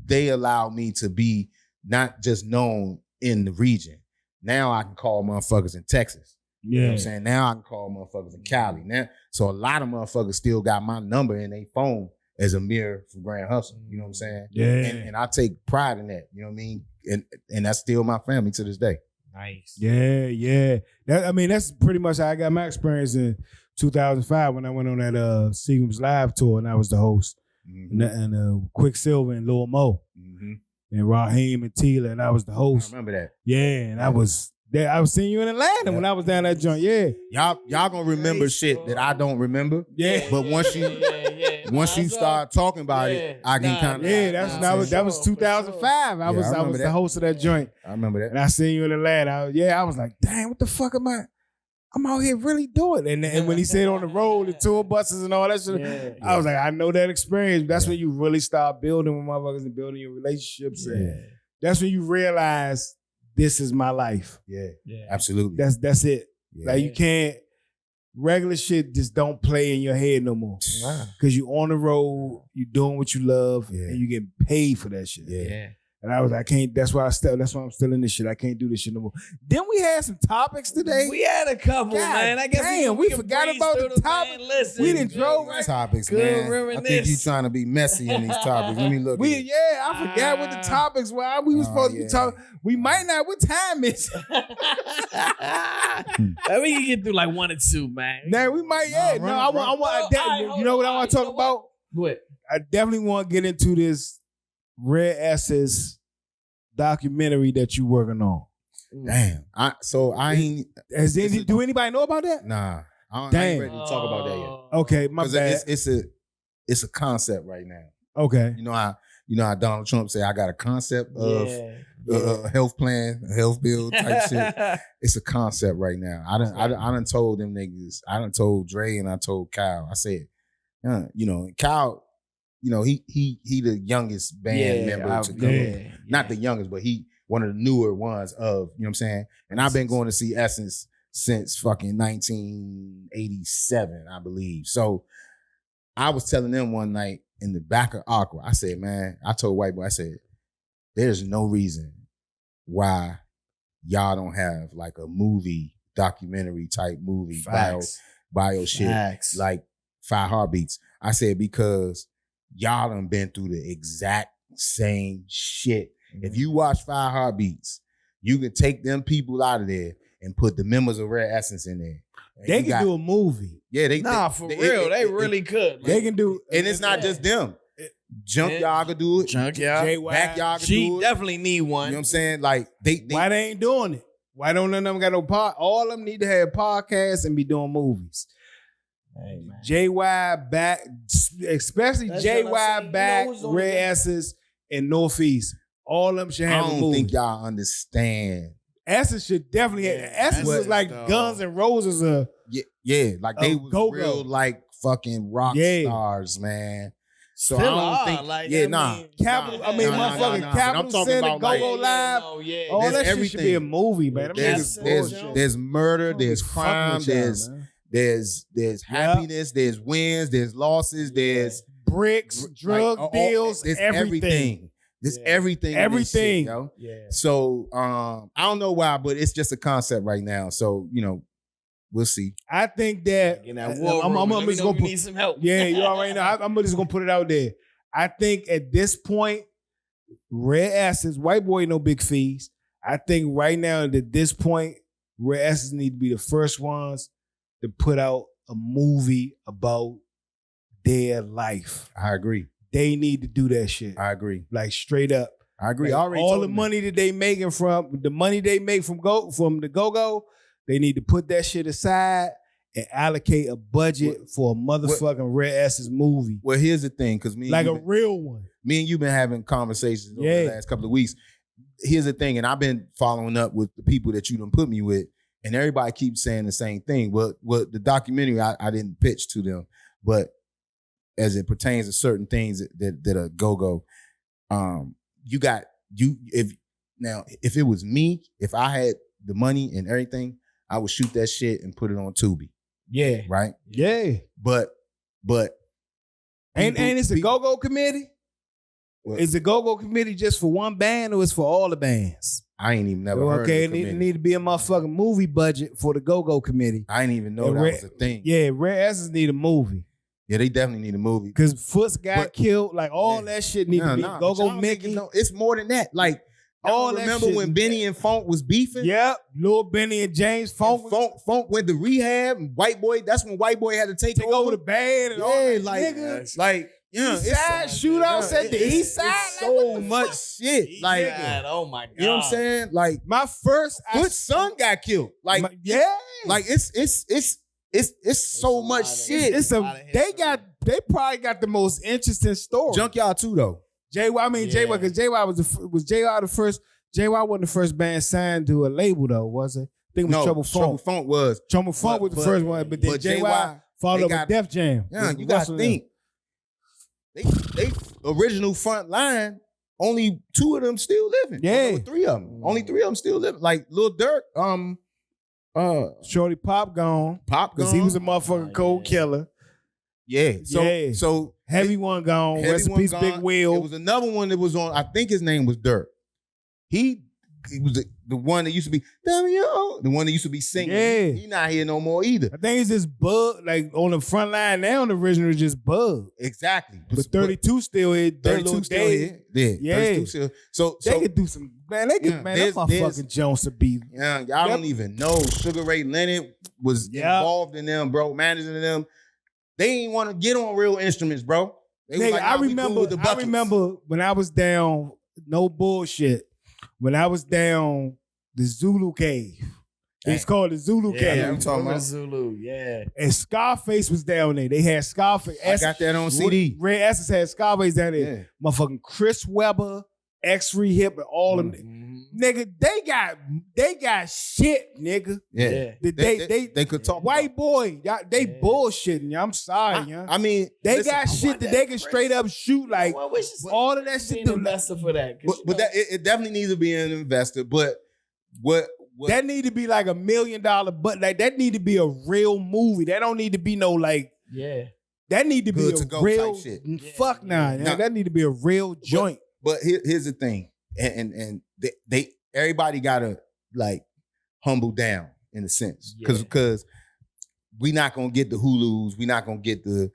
they allow me to be not just known in the region. Now I can call motherfuckers in Texas. You know what I'm saying? Now I can call motherfuckers in Cali. Now, so a lot of motherfuckers still got my number in their phone as AMIR from Grand Hustle. You know what I'm saying? Yeah. And I take pride in that. You know what I mean? And that's still my family to this day. Nice. Yeah. That's pretty much how I got my experience in 2005 when I went on that Seagram's Live tour and I was the host. And Quicksilver and Lil Mo and Raheem and Tila, and I was the host. I remember that. Yeah, and I was there. I was seeing you in Atlanta when I was down that joint. Yeah. Y'all gonna remember shit that I don't remember. Yeah. But once you start talking about it, I can kind of. Yeah, that was 2005. I was the host of that joint. I remember that. And I seen you in Atlanta. I was like, dang, what the fuck am I? I'm out here really doing it. And when he said on the road, the tour buses and all that shit, I was like, I know that experience. That's when you really start building with motherfuckers and building your relationships. And that's when you realize this is my life. Yeah. Absolutely. That's it. Yeah. Like you can't, regular shit just don't play in your head no more. Cause you on the road, you doing what you love, and you getting paid for that shit. Yeah. And I was like, I can't, that's why I'm still in this shit. I can't do this shit no more. Then we had some topics today. We had a couple, man. I guess we forgot about the topic. Listen, We didn't drove right. Topics, Good man. reminisce. I think you trying to be messy in these topics. Let me look. at it. I forgot what the topics were. We were supposed to be talking. We might not. What time is it? We can get through like 1 or 2, man. Now we might. I want. You know what I want to talk about? What? I definitely want to get into this Rare Essence documentary that you working on. Damn. I ain't. Do anybody know about that? Nah. I ain't ready to talk about that yet. Okay, my bad. It's a concept right now. Okay. You know how Donald Trump say I got a concept of a health plan, a health bill type shit. It's a concept right now. I done told them niggas. I done told Dre and I told Kyle. I said, Kyle, he the youngest band member to come. Not the youngest, but he one of the newer ones of, you know what I'm saying? And I've been going to see Essence since fucking 1987, I believe. So I was telling them one night in the back of Aqua, I said, man, I told White Boy, I said, there's no reason why y'all don't have like a movie, documentary type movie, bio shit, like 5 Heartbeats. I said, because y'all done been through the exact same shit. If you watch 5 Heartbeats, you can take them people out of there and put the members of Rare Essence in there. They can do a movie. Yeah, they really could. They can do, and it's not just them. Junkyard could do it. Backyard could do it. Definitely need one. You know what I'm saying? Like why they ain't doing it? Why don't none of them got no pod? All of them need to have podcasts and be doing movies. Hey, man. JY back, especially That's JY back, Rare Essence, and Northeast. All of them should have a movie. I don't think y'all understand. Essence should definitely have. Essence was like Guns N' Roses. Like they was real like fucking rock stars, man. So Still I don't are, think, like, yeah, I nah. mean, Capital, nah, I mean, nah, nah, motherfucking nah, nah. But Capital I'm talking Center, about, Go-Go like, Live, no, yeah. all There's that shit should be a everything. movie, man. Them There's- niggas There's bullshit. there's murder, Don't be there's fucking crime, with y'all, there's man. there's happiness, there's wins, there's losses, there's bricks, drug all- deals, there's everything. There's Yeah. everything. in this shit, Everything. yo. Yeah. So I don't know why, but it's just a concept right now. So we'll see. I think that In that war I'm room, let me just know gonna if you put, need some help. yeah, you already know. I'm just gonna put it out there. I think at this point, Red Asses, white boy, no big fees. I think right now at this point, Red Asses need to be the first ones to put out a movie about their life. I agree. They need to do that shit. I agree. Like straight up. I agree. Like, I already all told the him money that they making from the money they make from the go-go, they need to put that shit aside and allocate a budget for a motherfucking Red Asses movie. Well, here's the thing, because me, Like and a you real one. me and you been having conversations over Yeah. the last couple of weeks. Here's the thing, and I've been following up with the people that you done put me with, and everybody keeps saying the same thing. Well, the documentary I didn't pitch to them, but as it pertains to certain things that are go-go, if it was me, if I had the money and everything, I would shoot that shit and put it on Tubi, Yeah. right? Yeah. But And it's a people- go-go committee? What? Is the go-go committee just for one band or is for all the bands? I ain't even never heard Okay, of it the need, committee. need to be a motherfucking movie budget for the go-go committee. I didn't even know And that Red- was a thing. Yeah, Red Asses need a movie. Yeah, they definitely need a movie. Because Foots got But- killed. Like all Yeah. that shit need to be But go-go y'all niggas Mickey. know- it's more than that. Like, All all that remember shit- when Benny and Funk was beefing? Yep. Lil Benny and James Funk Funk went to rehab. And White Boy, that's when White Boy had to take take over the band and all Yeah, that. like, nigga. yeah, East Side shootouts at the East Side. It's Like, what so the much fuck? shit. Like, God, oh my God. you know what I'm saying? Like, My first Foot's son got killed. Like, yeah. like it's so a much lot of- shit. It's they probably got the most interesting story. Junkyard too though. JY, I mean Yeah. JY, because JY was JY the first. JY wasn't the first band signed to a label though, was it? I think it was No, Trouble Funk. Funk was. Trouble Funk was the but- first one, but then but JY JY followed they up got- with Def Jam. Yeah, With you gotta Russell think. They original front line, only 2 of them still living. Yeah. Or 3 of them. Only 3 of them still living. Like Lil Durk, Shorty Pop gone Pop because gone. he was a motherfucking cold killer. Yeah. Yeah. So Heavy one gone. Heavy Rest in one peace, gone. Big Will. There was another one that was on, I think his name was Durk. He was the one that used to be, the one that used to be singing. Yeah. He not here no more either. I think it's just Bug. Like on the front line now, the original is just Bug. Exactly. But 32 still here. 32 still here. Yeah. 32 still. So They could do some, man. They could, Yeah, man. That there's- motherfucking Jones to be. yeah, y'all don't even know. Sugar Ray Leonard was Yep. involved in them, bro, managing them. They ain't want to get on real instruments, bro. They was Nigga, like, nah, we cool with the I buckets. remember when I was down, no bullshit. When I was down the Zulu Cave. It's called the Zulu Yeah, Cave. I'm talking about. Zulu. Yeah. And Scarface was down there. They had Scarface. I got that on CD. Red Essence had Scarface down there. Yeah. Motherfucking Chris Webber, X-Ray Hip, and all them. Nigga, they got shit, nigga. Yeah. They could talk. White boy, y'all, they Yeah. bullshitting. Y'all. I'm sorry, y'all. I mean, They listen, got shit that they can straight up shoot like all of that shit. An do- investor for that. but that it definitely needs to be an investor. But what That need to be like $1 million, but like that need to be a real movie. That don't need to be no like. Yeah. That need to be Good a to go real type shit. fuck nah. Nah. That need to be a real joint. But here's the thing, and they everybody gotta like humble down in a sense, because we not gonna get the Hulus, we not gonna get the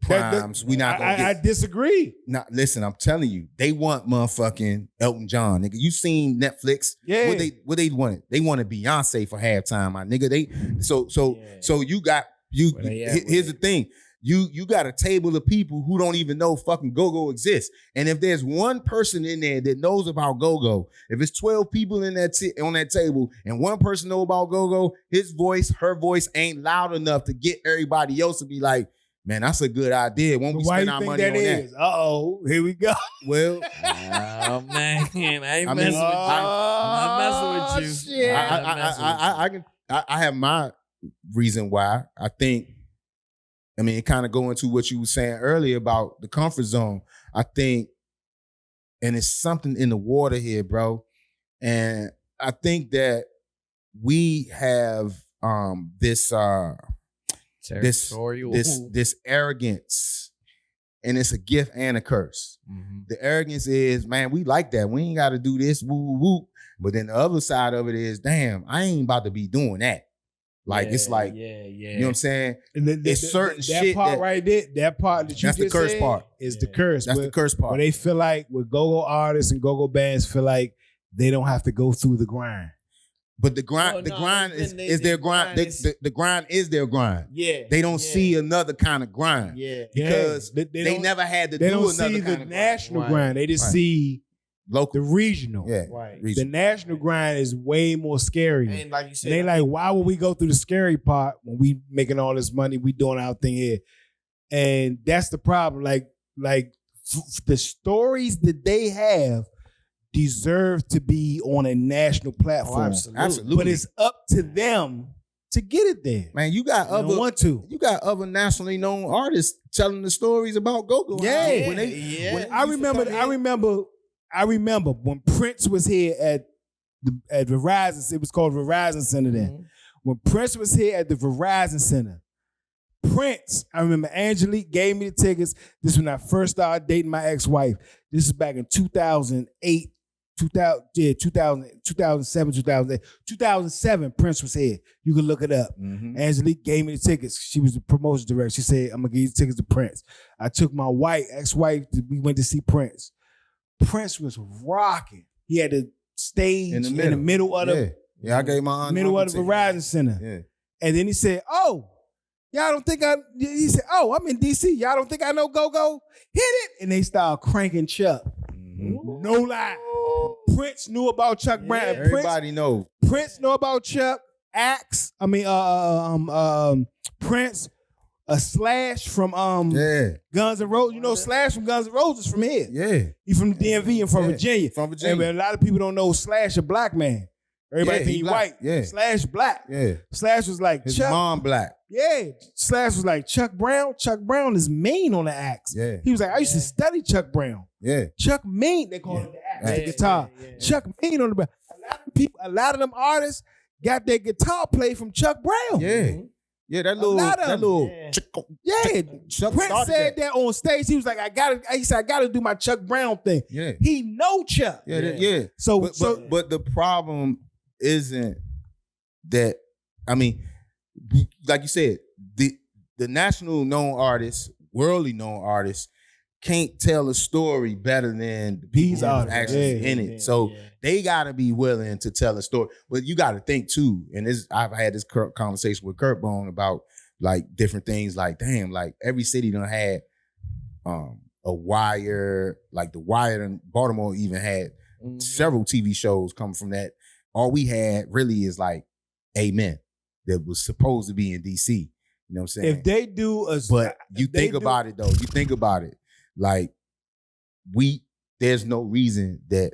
primes, we not gonna I get. disagree. Listen, I'm telling you, they want motherfucking Elton John, nigga. You seen Netflix? Yeah. What they wanted? They wanted Beyonce for halftime, my nigga. So you got you. Where they at with Here's it? the thing. You got a table of people who don't even know fucking go-go exists. And if there's one person in there that knows about go-go, if it's 12 people in that on that table and one person know about go-go, his voice, her voice ain't loud enough to get everybody else to be like, man, that's a good idea. Won't we Why spend you our think money that on is? Uh-oh, here we go. that? Well, Oh man, I ain't I mean, messing with you. I'm messing with you. Shit. I have my reason why. I think I mean, it kind of go into what you were saying earlier about the comfort zone. I think, and it's something in the water here, bro. And I think that we have this arrogance, and it's a gift and a curse. Mm-hmm. The arrogance is, man, we like that. We ain't got to do this, woo, woo, woo. But then the other side of it is, damn, I ain't about to be doing that. Like, it's like, you know what I'm saying? It's certain shit. That part right there, that part that you that's just the curse said part. is the curse. That's the curse part. Where they feel like, with go-go artists and go-go bands feel like they don't have to go through the grind. But the grind is their grind. The grind is their grind. Yeah. They don't see another kind of grind. Yeah. Because they never had to do another kind of grind. They don't see the national grind. They just see local, the regional. Yeah. Right. The national grind is way more scary. And like you said, they like, why would we go through the scary part when we making all this money? We doing our thing here. And that's the problem. Like the stories that they have deserve to be on a national platform. Absolutely. But it's up to them to get it there. Man, you got other nationally known artists telling the stories about go-go. I remember when Prince was here at Verizon. It was called Verizon Center then. Mm-hmm. When Prince was here at the Verizon Center, Prince, I remember Angelique gave me the tickets. This is when I first started dating my ex-wife. This is back in 2008, 2007, 2008. 2007, Prince was here. You can look it up. Mm-hmm. Angelique gave me the tickets. She was the promotion director. She said, I'm going to give you the tickets to Prince. I took my ex-wife, we went to see Prince. Prince was rocking. He had the stage in the middle of the I gave my middle of the Verizon Center. Yeah. And then he said, "Oh, y'all don't think he said, "Oh, I'm in DC. Y'all don't think I know go-go? Hit it." And they started cranking Chuck. Mm-hmm. No lie. Prince knew about Chuck Brown. Everybody knows. Prince knew about Chuck. Prince. A Slash from Guns N' Roses. You know Slash from Guns N' Roses from here. Yeah. He from the DMV and from Virginia. From Virginia. And a lot of people don't know Slash a black man. Everybody think he white. Yeah. Slash black. Yeah. Slash was like his Chuck. mom black. Yeah. Slash was like Chuck Brown. Chuck Brown is mean on the axe. Yeah. He was like, I used to study Chuck Brown. Yeah. Chuck mean, they call it the axe, the guitar. Chuck mean on the back. A lot of them artists got their guitar played from Chuck Brown. Yeah. Yeah, that little. Chuck Prince said that on stage. He was like, I gotta do my Chuck Brown thing. Yeah. He know Chuck. Yeah. But the problem isn't that, I mean, like you said, the national known artists, worldly known artists, can't tell a story better than the people who's actually in it. So they gotta be willing to tell a story. But you gotta think too, and I've had this conversation with Kurt Bone about like different things, like damn, like every city done had a Wire, like the Wire in Baltimore even had several TV shows come from that. All we had really is like AMIR that was supposed to be in DC. You know what I'm saying? If they do but you think about it though, you think about it. Like there's no reason that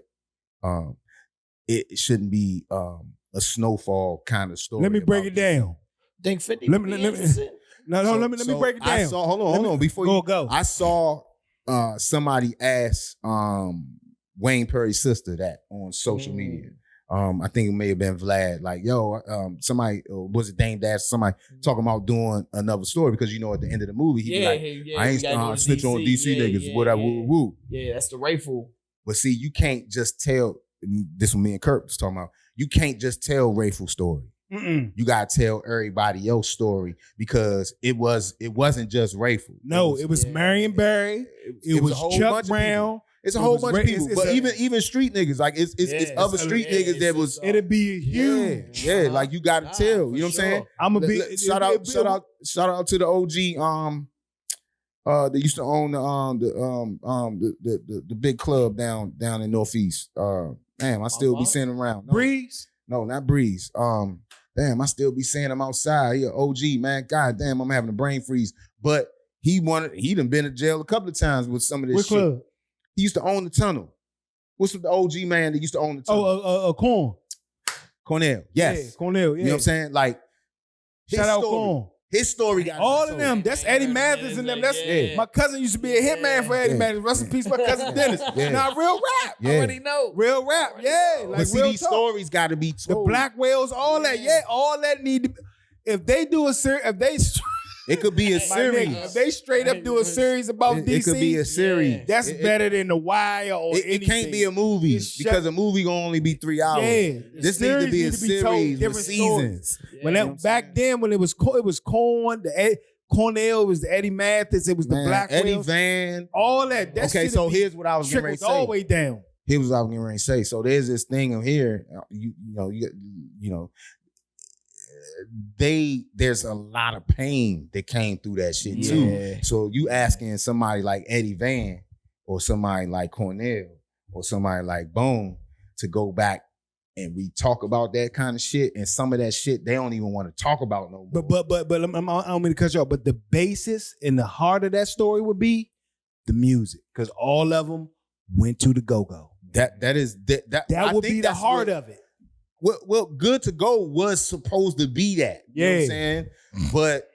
it shouldn't be a snowfall kind of story. Let me break it down. Think 50. Let me break it down. Hold on. Before you go. I saw somebody ask Wayne Perry's sister that on social media. I think it may have been Vlad. Like, yo, somebody was it Dame Dash? Somebody talking about doing another story because you know at the end of the movie he be like, I ain't snitch on DC niggas, whatever. Woo. Yeah, that's the rifle. But see, you can't just tell. This one me and Kurt was talking about. You can't just tell Rayful's story. You gotta tell everybody else's story because it wasn't just Rayful. No, it was Marion Barry. It was Chuck Brown. It's a whole bunch of people, but even street niggas, like it's other street niggas that was. It'd be huge. Yeah, like you gotta tell. You know what I'm saying? I'm gonna be shout out to the OG. They used to own the big club down in Northeast. Damn, I still be seeing him around. No. Breeze? No, not Breeze. Damn, I still be seeing him outside. He an OG, man. God damn, I'm having a brain freeze. But he done been in jail a couple of times with some of this shit. Club? He used to own the tunnel. What's the OG man that used to own the tunnel? Cornell. Cornell, yes. Yeah, Cornell, yeah. You know what I'm saying? Like, shout out Corn. His story got All of told. them. That's Eddie Mathis and them. That's my cousin used to be a hitman for Eddie Mathis. Rest in peace, my cousin Dennis. Now real rap. Yeah. Already know. Real rap. Yeah. Like But see, real these talk. stories got to be The told. black whales, all that. Yeah, all that need to be. If they do a series, It could be a my series. nigga, if they straight up do a series about DC, It could be a series. that's It- better than The Wire or It anything. can't be a movie It's because a movie gonna only be 3 hours. Yeah, This needs to be a series with different stories. seasons. When You that know what I'm back then, when it was Corn, Cornell was the Eddie Mathis, it was the Man, Black Eddie Whales, Van. all that. That Okay, shit so be here's what I was getting ready trickles to say. all the way down. Here's what I was getting ready to say. So there's this thing of here. There's a lot of pain that came through that shit too. Yeah. So you asking somebody like Eddie Van or somebody like Cornell or somebody like Bone to go back and we talk about that kind of shit, and some of that shit they don't even want to talk about no more. But I don't mean to cut you off. But the basis and the heart of that story would be the music, because all of them went to the go-go. that That would be the heart of it. Well, Good to Go was supposed to be that. You know what I'm Yeah. saying? But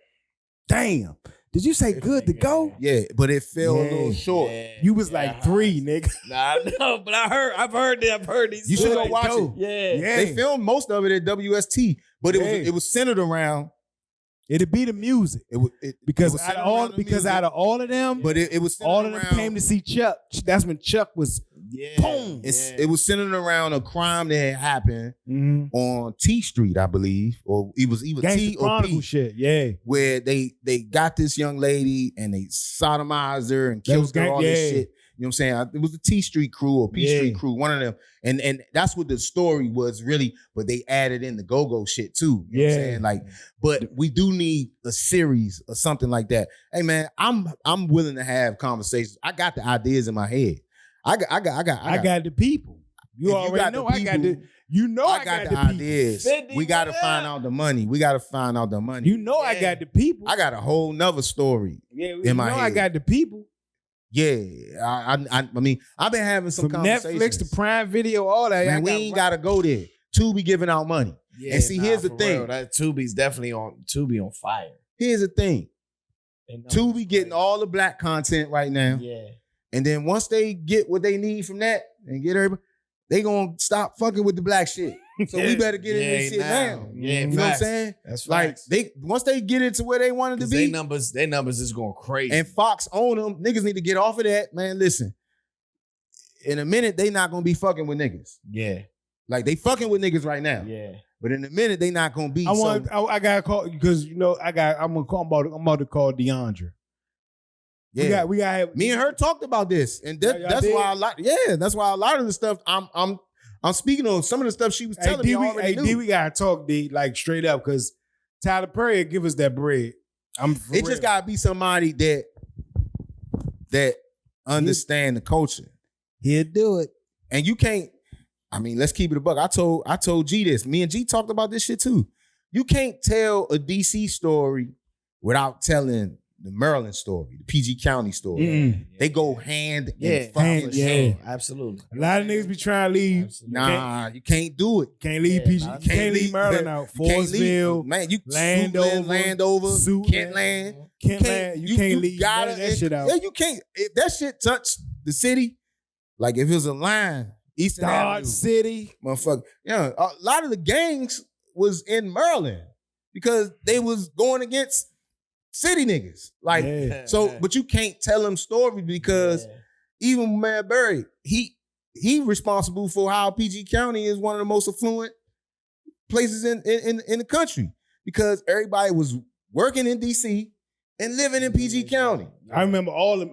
Damn, did you say good to go? yeah, but it fell a Yeah. little short. You was like 3, nigga. Nah, no, but I've heard these. You should go stories. watch go. it. Yeah. Yeah. They filmed most of it at WST, but it was centered around It'd be the music. Because was out of centered all around the music, out of all of them, but it was centered all of them around, came to see Chuck. That's when Chuck was Yeah. boom. It was centered around a crime that had happened Mm-hmm. on T Street, I believe, or it was either T Gangsta or Chronicle P, shit. Yeah. where they got this young lady and they sodomized her and That killed was her, all this yeah. shit. You know what I'm saying? It was the T Street crew or P Yeah. Street crew, one of them. And that's what the story was really, but they added in the go-go shit too. You know what I'm Yeah. saying? Like, but we do need a series or something like that. Hey man, I'm willing to have conversations. I got the ideas in my head. I got the people. You If you already got the know I got the. people, You know I got the people. ideas. 50, We got to what find up? out the money. We got to find out the money. You know I Yeah. got the people. I got a whole nother story. Yeah, in you my know I head. got the people. Yeah, I mean, I've been having some From conversations. Netflix to Prime Video, all that. Man, we ain't got to go there. Tubi giving out money. Yeah, And see, here's the for thing. real, that Tubi's definitely on fire. Here's the thing. They know Tubi it's getting crazy. all the black content right now. Yeah. And then once they get what they need from that and get everybody, they gonna stop fucking with the black shit. So we better get in this shit now. Yeah, You know what I'm facts. saying? That's Like facts. once they get it to where they wanted to 'Cause be, their numbers is going crazy. and Fox own them, niggas need to get off of that. Man, listen. In a minute, they not gonna be fucking with niggas. yeah, Like they fucking with niggas right now. yeah. But in a minute, they not gonna be. I gotta call because I'm about to call DeAndre. yeah. We got Me and her talked about this, and Y'all that's did? why that's why a lot of the stuff I'm speaking on. Some of the stuff she was telling me I already knew. D, we gotta talk D like straight up because Tyler Perry give us that bread. It just gotta be somebody that understand the culture. He'll do it. And you can't. I mean, let's keep it a buck. I told G this. Me and G talked about this shit too. You can't tell a DC story without telling the Maryland story, the PG County story. Mm-mm. They go hand Yeah, in fucking hand, hand. yeah. Absolutely. A lot of niggas be trying to leave. Absolutely. Nah, you can't do it. Can't leave Yeah, PG. nah, You can't leave Maryland out. You can't leave. Forestville, Man, you Landover, Landover, Suitland. Kentland. Kentland. You can't leave none of that shit out. Yeah, you can't. If that shit touch the city, like if it was a line, Eastern Dodge Avenue, City. motherfucker. Yeah, a lot of the gangs was in Maryland because they was going against city niggas. Like, Yeah. so, but you can't tell them stories because even Man Barry, he responsible for how PG County is one of the most affluent places in the country because everybody was working in DC and living in PG County. I remember all the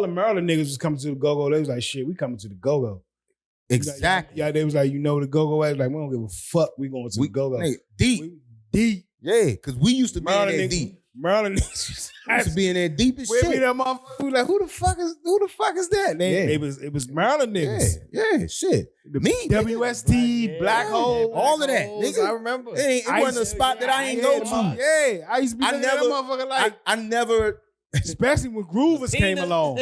Maryland niggas was coming to the go-go. They was like, shit, we coming to the go-go. Exactly. Yeah, they was like, the go-go ass. Like, we don't give a fuck. We going to the go-go. Nigga, deep. We deep. Yeah, because we used to be in Maryland there niggas. deep. Maryland niggas. We used to be in there deep as Where be shit. that motherfucker? We like, who the fuck is that? It was Maryland Yeah, niggas. yeah, shit. The Me, WST, Black Hole. all of that, Holes, nigga. I remember. It wasn't a spot that I ain't go to. Yeah, I used to be looking at that motherfucker like, I never. especially when Groovers came along.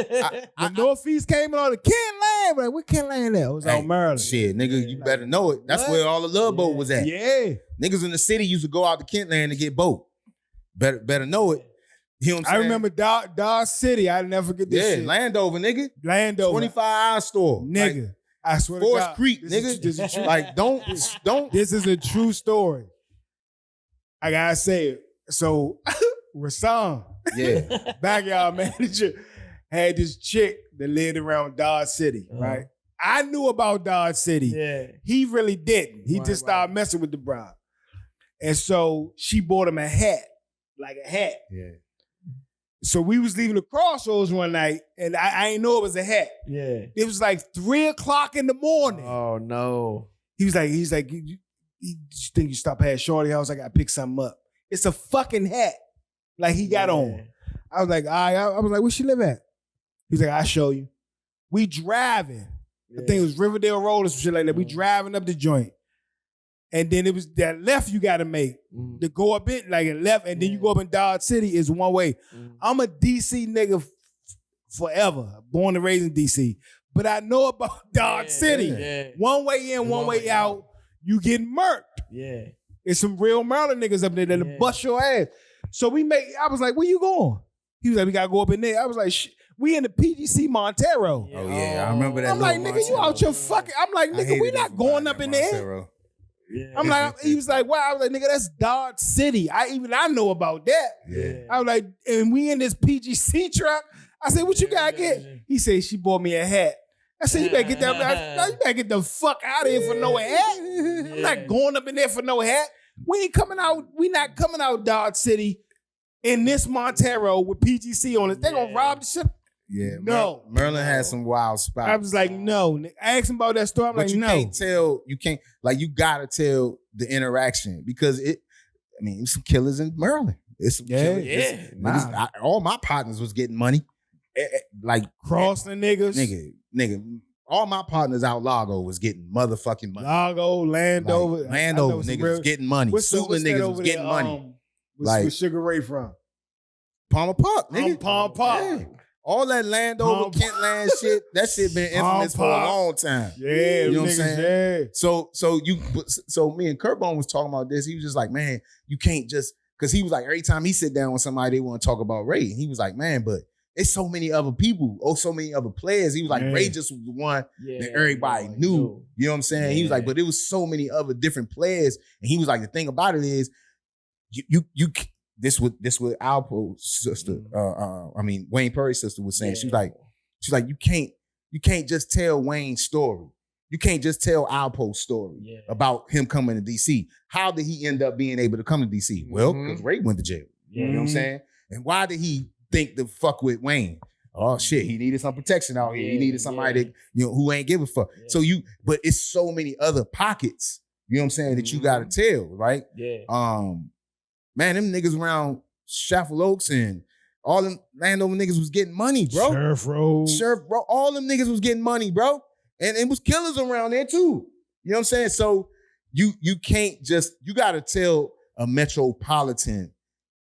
When Northeast came along, the Ken Land, like, where Ken Land at? It was Hey, on Maryland. Shit, nigga, you better know it. That's What? where all the love boat was at. Yeah. Niggas in the city used to go out to Kentland to get boat. better know it. You know what I'm I saying? remember Dodge City. I never forget this shit. Landover, nigga. Landover. 25 store. Nigga. Like, I swear to Forest God. Creek, This nigga. is true. Like, don't. This is a true story. I gotta say it. So, Rasan, Yeah. backyard manager, had this chick that lived around Dodge City, right? I knew about Dodge City. Yeah. He really didn't. He Right, just started right. messing with the bride. And so she bought him a hat, like a hat. Yeah. So we was leaving the crossroads one night, and I didn't know it was a hat. Yeah. It was like 3:00 in the morning. Oh no. He's like, you think you stop past Shorty house? I gotta pick something up. It's a fucking hat, like he got on. I was like, I was like, where she live at? He's like, I'll show you. We driving. I think it was Riverdale Road or some shit like that. We driving up the joint. And then it was that left you gotta make. To go up it, like a left, and then you go up in Dodge City is one way. I'm a DC nigga forever. Born and raised in DC. But I know about Dodge City. Yeah. One way in, one way out. You getting murked. Yeah. There's some real Maryland niggas up there that'll bust your ass. So I was like, where you going? He was like, we gotta go up in there. I was like, we in the PGC Montero. Oh, yeah. I remember that. I'm like, nigga, you out your fucking. I'm like, nigga, we not going up in there. Yeah. I'm like, he was like, wow. I was like, nigga, that's Dodge City. I know about that. Yeah. I was like, and we in this PGC truck. I said, what you gotta get? He said, she bought me a hat. I said, you better get that. You better get the fuck out of here for no hat. I'm not going up in there for no hat. We ain't coming out. We not coming out Dodge City in this Montero with PGC on it. They gonna rob the shit. Yeah. No. Maryland has some wild spots. I was like, no. I asked him about that story. I'm But like, you no. can't tell, you gotta tell the interaction because some killers in Maryland. It's some killers. Yeah. Niggas, all my partners was getting money. Like Crossing niggas. Nigga, all my partners out Largo was getting motherfucking money. Lago, Landover. Like, Landover niggas was getting money. Suitland niggas was getting money. Where's Sugar Ray from? Palmer Park, nigga. Palmer Park. Yeah. All that Landover, Kentland shit, that shit been infamous for a long time. Yeah, you know what I'm niggas, saying? Yeah. So me and Kirkbone was talking about this. He was just like, man, you can't just, because he was like, every time he sit down with somebody, they want to talk about Ray. And he was like, man, but it's so many other people, so many other players. He was like, Ray just was the one that everybody knew. You know what I'm saying? He was like, but it was so many other different players. And he was like, the thing about it is, this what Alpo's sister, Wayne Perry's sister was saying. She's like, you can't just tell Wayne's story. You can't just tell Alpo's story about him coming to DC. How did he end up being able to come to DC? Well, because Ray went to jail. You know what I'm saying? And why did he think to fuck with Wayne? Oh shit, he needed some protection out here. He needed somebody that, who ain't give a fuck. So but it's so many other pockets, you know what I'm saying, that you gotta tell, right? Yeah. Man, them niggas around Shaffle Oaks and all them Landover niggas was getting money, bro. Sheriff, bro. All them niggas was getting money, bro. And it was killers around there too. You know what I'm saying? So you can't just, you gotta tell a metropolitan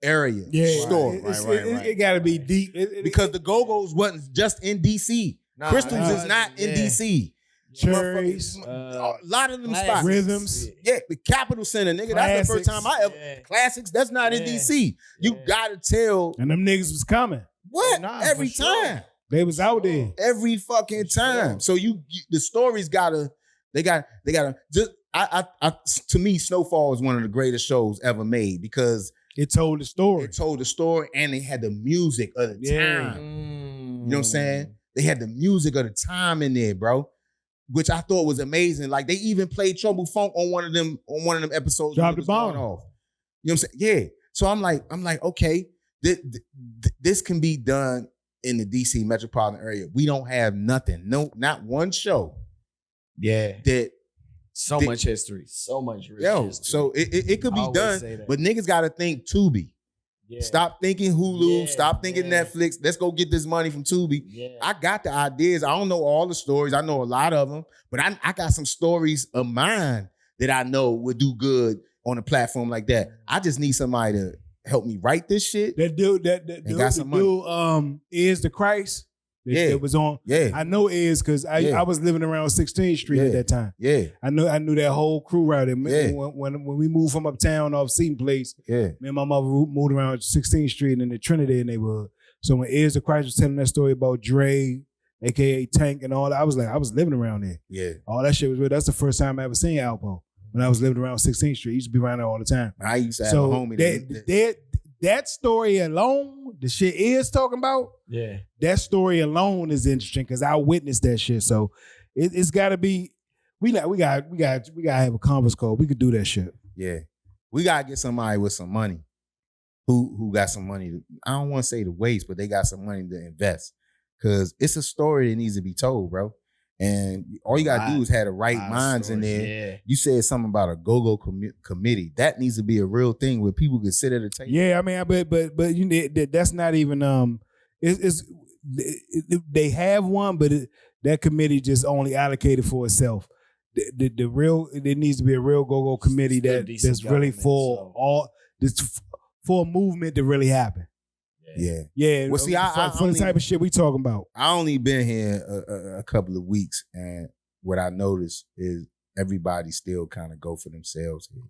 area story. Right. It gotta be deep. Because the Go-Go's wasn't just in DC. Crystals is not in DC. Cherries, a lot of them Classics. spots. Rhythms. Yeah, the Capitol Center, nigga. That's the first time I ever. Classics, that's not in DC. You gotta tell. And them niggas was coming. What? Nah, Every for time. sure. They was out there. Every fucking time. So the stories gotta, they gotta, just, to me, Snowfall is one of the greatest shows ever made because it told the story. It told the story and they had the music of the time. You know what I'm saying? They had the music of the time in there, bro. Which I thought was amazing. Like they even played Trouble Funk on one of them episodes. Drop the bomb off. You know what I'm saying? Yeah. So I'm like, okay, this can be done in the DC metropolitan area. We don't have nothing. No, not one show. Yeah. That so much history. So much rich history. So it could be done, but niggas gotta think Tubi. Yeah. Stop thinking Hulu. Stop thinking Netflix. Let's go get this money from Tubi. Yeah. I got the ideas. I don't know all the stories. I know a lot of them, but I got some stories of mine that I know would do good on a platform like that. I just need somebody to help me write this shit. That dude, got some money. Is the Christ. It was on. Yeah. I know is because I was living around 16th Street at that time. Yeah. I knew that whole crew right there. Yeah. When we moved from uptown off Seton Place, Yeah. me and my mother moved around 16th Street in the Trinidad neighborhood. So when Ears of Christ was telling that story about Dre, aka Tank, and all that, I was living around there. Yeah. All that shit was real. That's the first time I ever seen Alpo. When I was living around 16th Street, I used to be around there all the time. I used to have a homie that story alone, the shit is talking about. Yeah, that story alone is interesting because I witnessed that shit. So it's got to be. We got to have a conference call. We could do that shit. Yeah, we gotta get somebody with some money who got some money. I don't want to say to waste, but they got some money to invest because it's a story that needs to be told, bro. And all you gotta do is have the right minds in there. Yeah. You You said something about a go-go committee. That needs to be a real thing where people can sit at a table. Yeah, I mean, but you know, that's not even they have one, but that committee just only allocated for itself. The real there needs to be a real go-go committee that's really for all this for a movement to really happen. Yeah. Well, see, for the type of shit we talking about. I only been here a couple of weeks, and what I noticed is everybody still kind of go for themselves here.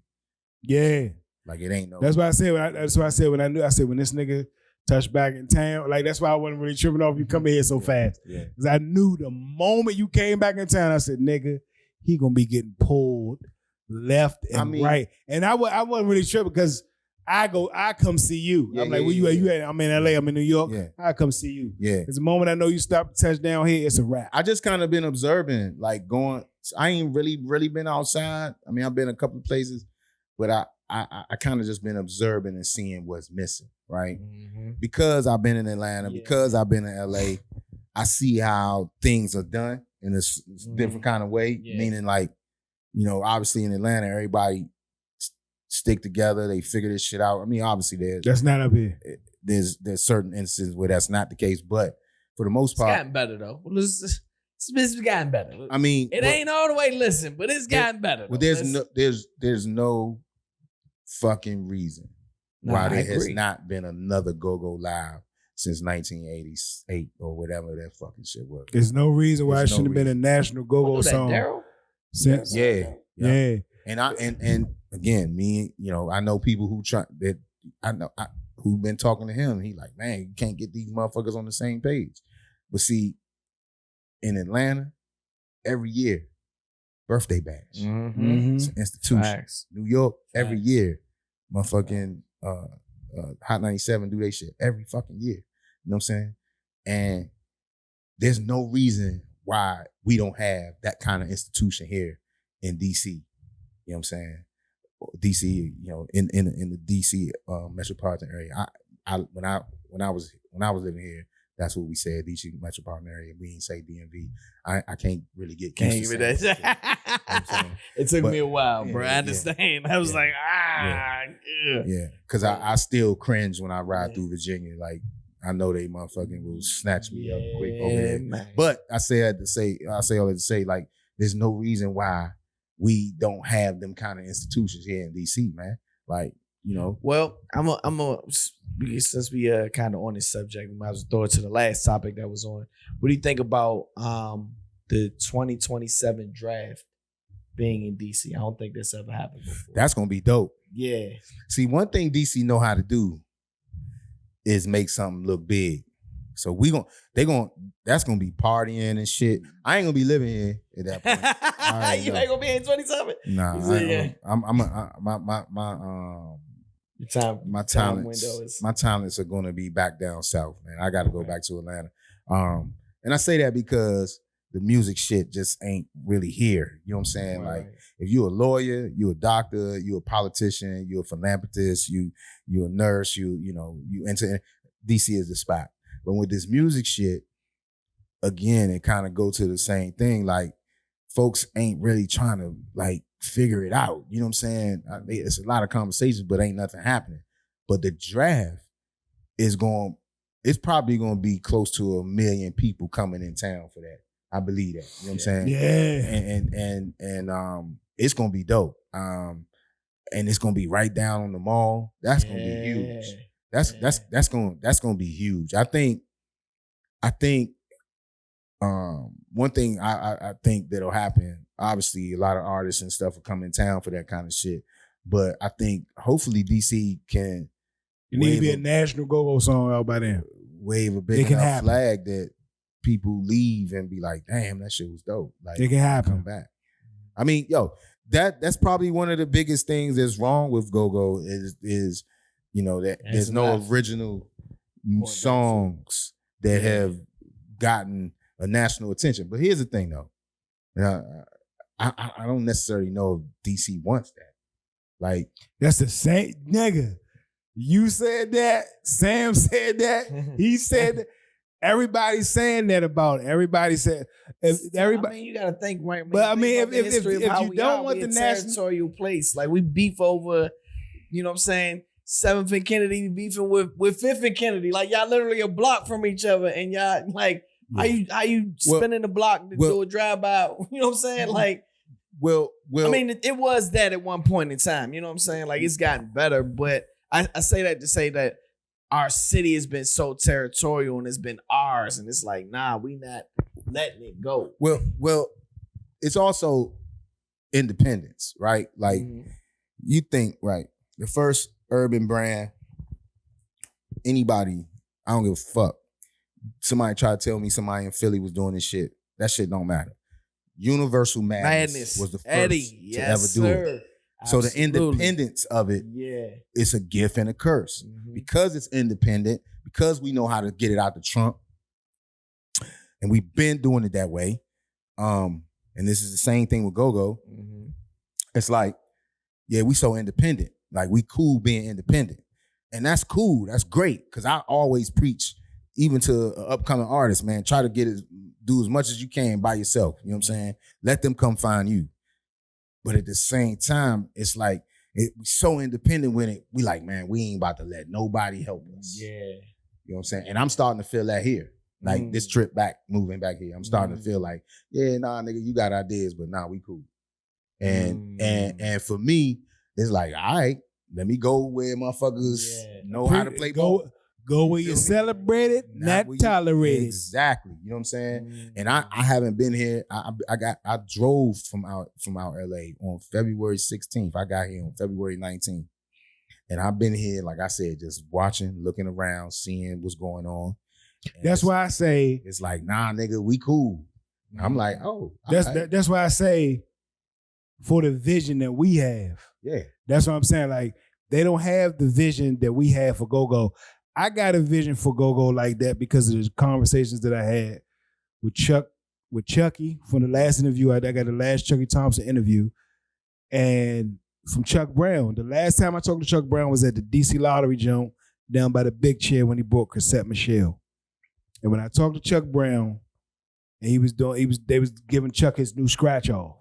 Yeah, like it ain't no. That's why I said. I said when this nigga touched back in town, like that's why I wasn't really tripping off you coming here so fast. Yeah, because I knew the moment you came back in town, I said, nigga, he gonna be getting pulled left and right, and I wasn't really tripping because. I come see you. I'm like, where you at? You at? I'm in LA. I'm in New York. Yeah. I come see you. Yeah. It's the moment I know you stop touchdown here, it's a wrap. I just kind of been observing, like going. I ain't really been outside. I mean, I've been a couple of places, but I kind of just been observing and seeing what's missing, right? Mm-hmm. Because I've been in Atlanta, because I've been in LA, I see how things are done in this different kind of way. Yeah. Meaning, like, you know, obviously in Atlanta, everybody stick together. They figure this shit out. I mean, obviously that's not up here. There's certain instances where that's not the case, but for the most part, it's gotten better though. It's gotten better. I mean, it ain't all the way listen, but it's gotten better. Well, there's no fucking reason why there has not been another Go-Go Live since 1988 or whatever that fucking shit was. There's no reason why it shouldn't have been a national Go-Go song. Daryl? Since yeah. And again, me, you know, I know people who who've been talking to him. He like, man, you can't get these motherfuckers on the same page. But see, in Atlanta, every year, birthday bash. Mm-hmm. It's an institution. Facts. New York, every year, motherfucking Hot 97 do they shit every fucking year. You know what I'm saying? And there's no reason why we don't have that kind of institution here in DC. You know what I'm saying? DC, you know, in the DC metropolitan area. When I was living here, that's what we said, DC metropolitan area. We didn't say DMV. I can't really get used to that. It took me a while, bro. I understand. I was like, because I still cringe when I ride through Virginia. Like, I know they motherfucking will snatch me up quick over there. Man. But I say all that to say, like, there's no reason why we don't have them kind of institutions here in DC, man. Like, you know. Well, since we kind of on this subject, we might as well throw it to the last topic that was on. What do you think about the 2027 draft being in DC? I don't think that's ever happened before. That's gonna be dope. Yeah. See, one thing DC know how to do is make something look big. So that's gonna be partying and shit. I ain't gonna be living here at that point. You ain't gonna be in 27? Nah, my talents are gonna be back down south, man. I gotta go back to Atlanta. And I say that because the music shit just ain't really here. You know what I'm saying? Right. Like, if you're a lawyer, you're a doctor, you're a politician, you're a philanthropist, you're a nurse, you enter DC is the spot. But with this music shit, again, it kind of go to the same thing. Like, folks ain't really trying to, like, figure it out. You know what I'm saying? It's a lot of conversations, but ain't nothing happening. But the draft it's probably going to be close to 1 million people coming in town for that. I believe that. You know what I'm saying? Yeah. And it's going to be dope. And it's going to be right down on the mall. That's going to be huge. That's going to be huge. I think one thing I think that'll happen, obviously a lot of artists and stuff will come in town for that kind of shit. But I think hopefully DC can It need to be a national go-go song out by then. wave a big enough flag that people leave and be like, damn, that shit was dope. Like, it can happen. Come back. I mean, yo, that's probably one of the biggest things that's wrong with go-go is you know, that there's no original songs that have gotten a national attention. But here's the thing though. I don't necessarily know if DC wants that. Like, that's the same nigga. You said that. Sam said that. He said that. Everybody's saying that about it. Everybody said. Everybody. I mean, you gotta think, right? But I mean, if you don't want the national territorial place, like we beef over, you know what I'm saying? 7th and Kennedy beefing with 5th and Kennedy. Like y'all literally a block from each other, and y'all like how you spinning the block to do a drive by? You know what I'm saying? Like, well, I mean, it was that at one point in time. You know what I'm saying? Like it's gotten better, but I say that to say that our city has been so territorial and it's been ours, and it's like, nah, we not letting it go. Well, it's also independence, right? Like you think, right? The first urban brand, anybody, I don't give a fuck. Somebody try to tell me somebody in Philly was doing this shit. That shit don't matter. Universal Madness was the first to ever do it. So the independence of it, it's a gift and a curse. Because it's independent, because we know how to get it out the trunk, and we've been doing it that way. And this is the same thing with go-go. It's like, yeah, we so independent. Like we cool being independent. And that's cool. That's great. Because I always preach, even to upcoming artists, man, try to do as much as you can by yourself. You know what I'm saying? Let them come find you. But at the same time, it's like, we so independent with it. We like, man, we ain't about to let nobody help us. Yeah. You know what I'm saying? And I'm starting to feel that here. Like this trip back, moving back here. I'm starting to feel like, yeah, nah, nigga, you got ideas, but nah, we cool. And for me, it's like, all right, let me go where motherfuckers know how to play ball. Go where you're celebrated, not tolerated. Exactly. You know what I'm saying? And I haven't been here. I drove from out LA on February 16th. I got here on February 19th. And I've been here, like I said, just watching, looking around, seeing what's going on. And that's why I say it's like, nah, nigga, we cool. I'm like, oh. That's why I say for the vision that we have. Yeah. That's what I'm saying. Like, they don't have the vision that we have for go-go. I got a vision for go-go like that because of the conversations that I had with Chucky from the last interview. I got the last Chucky Thompson interview, and from Chuck Brown. The last time I talked to Chuck Brown was at the DC Lottery joint down by the big chair when he brought Cassette Michelle. And when I talked to Chuck Brown, and they was giving Chuck his new scratch off,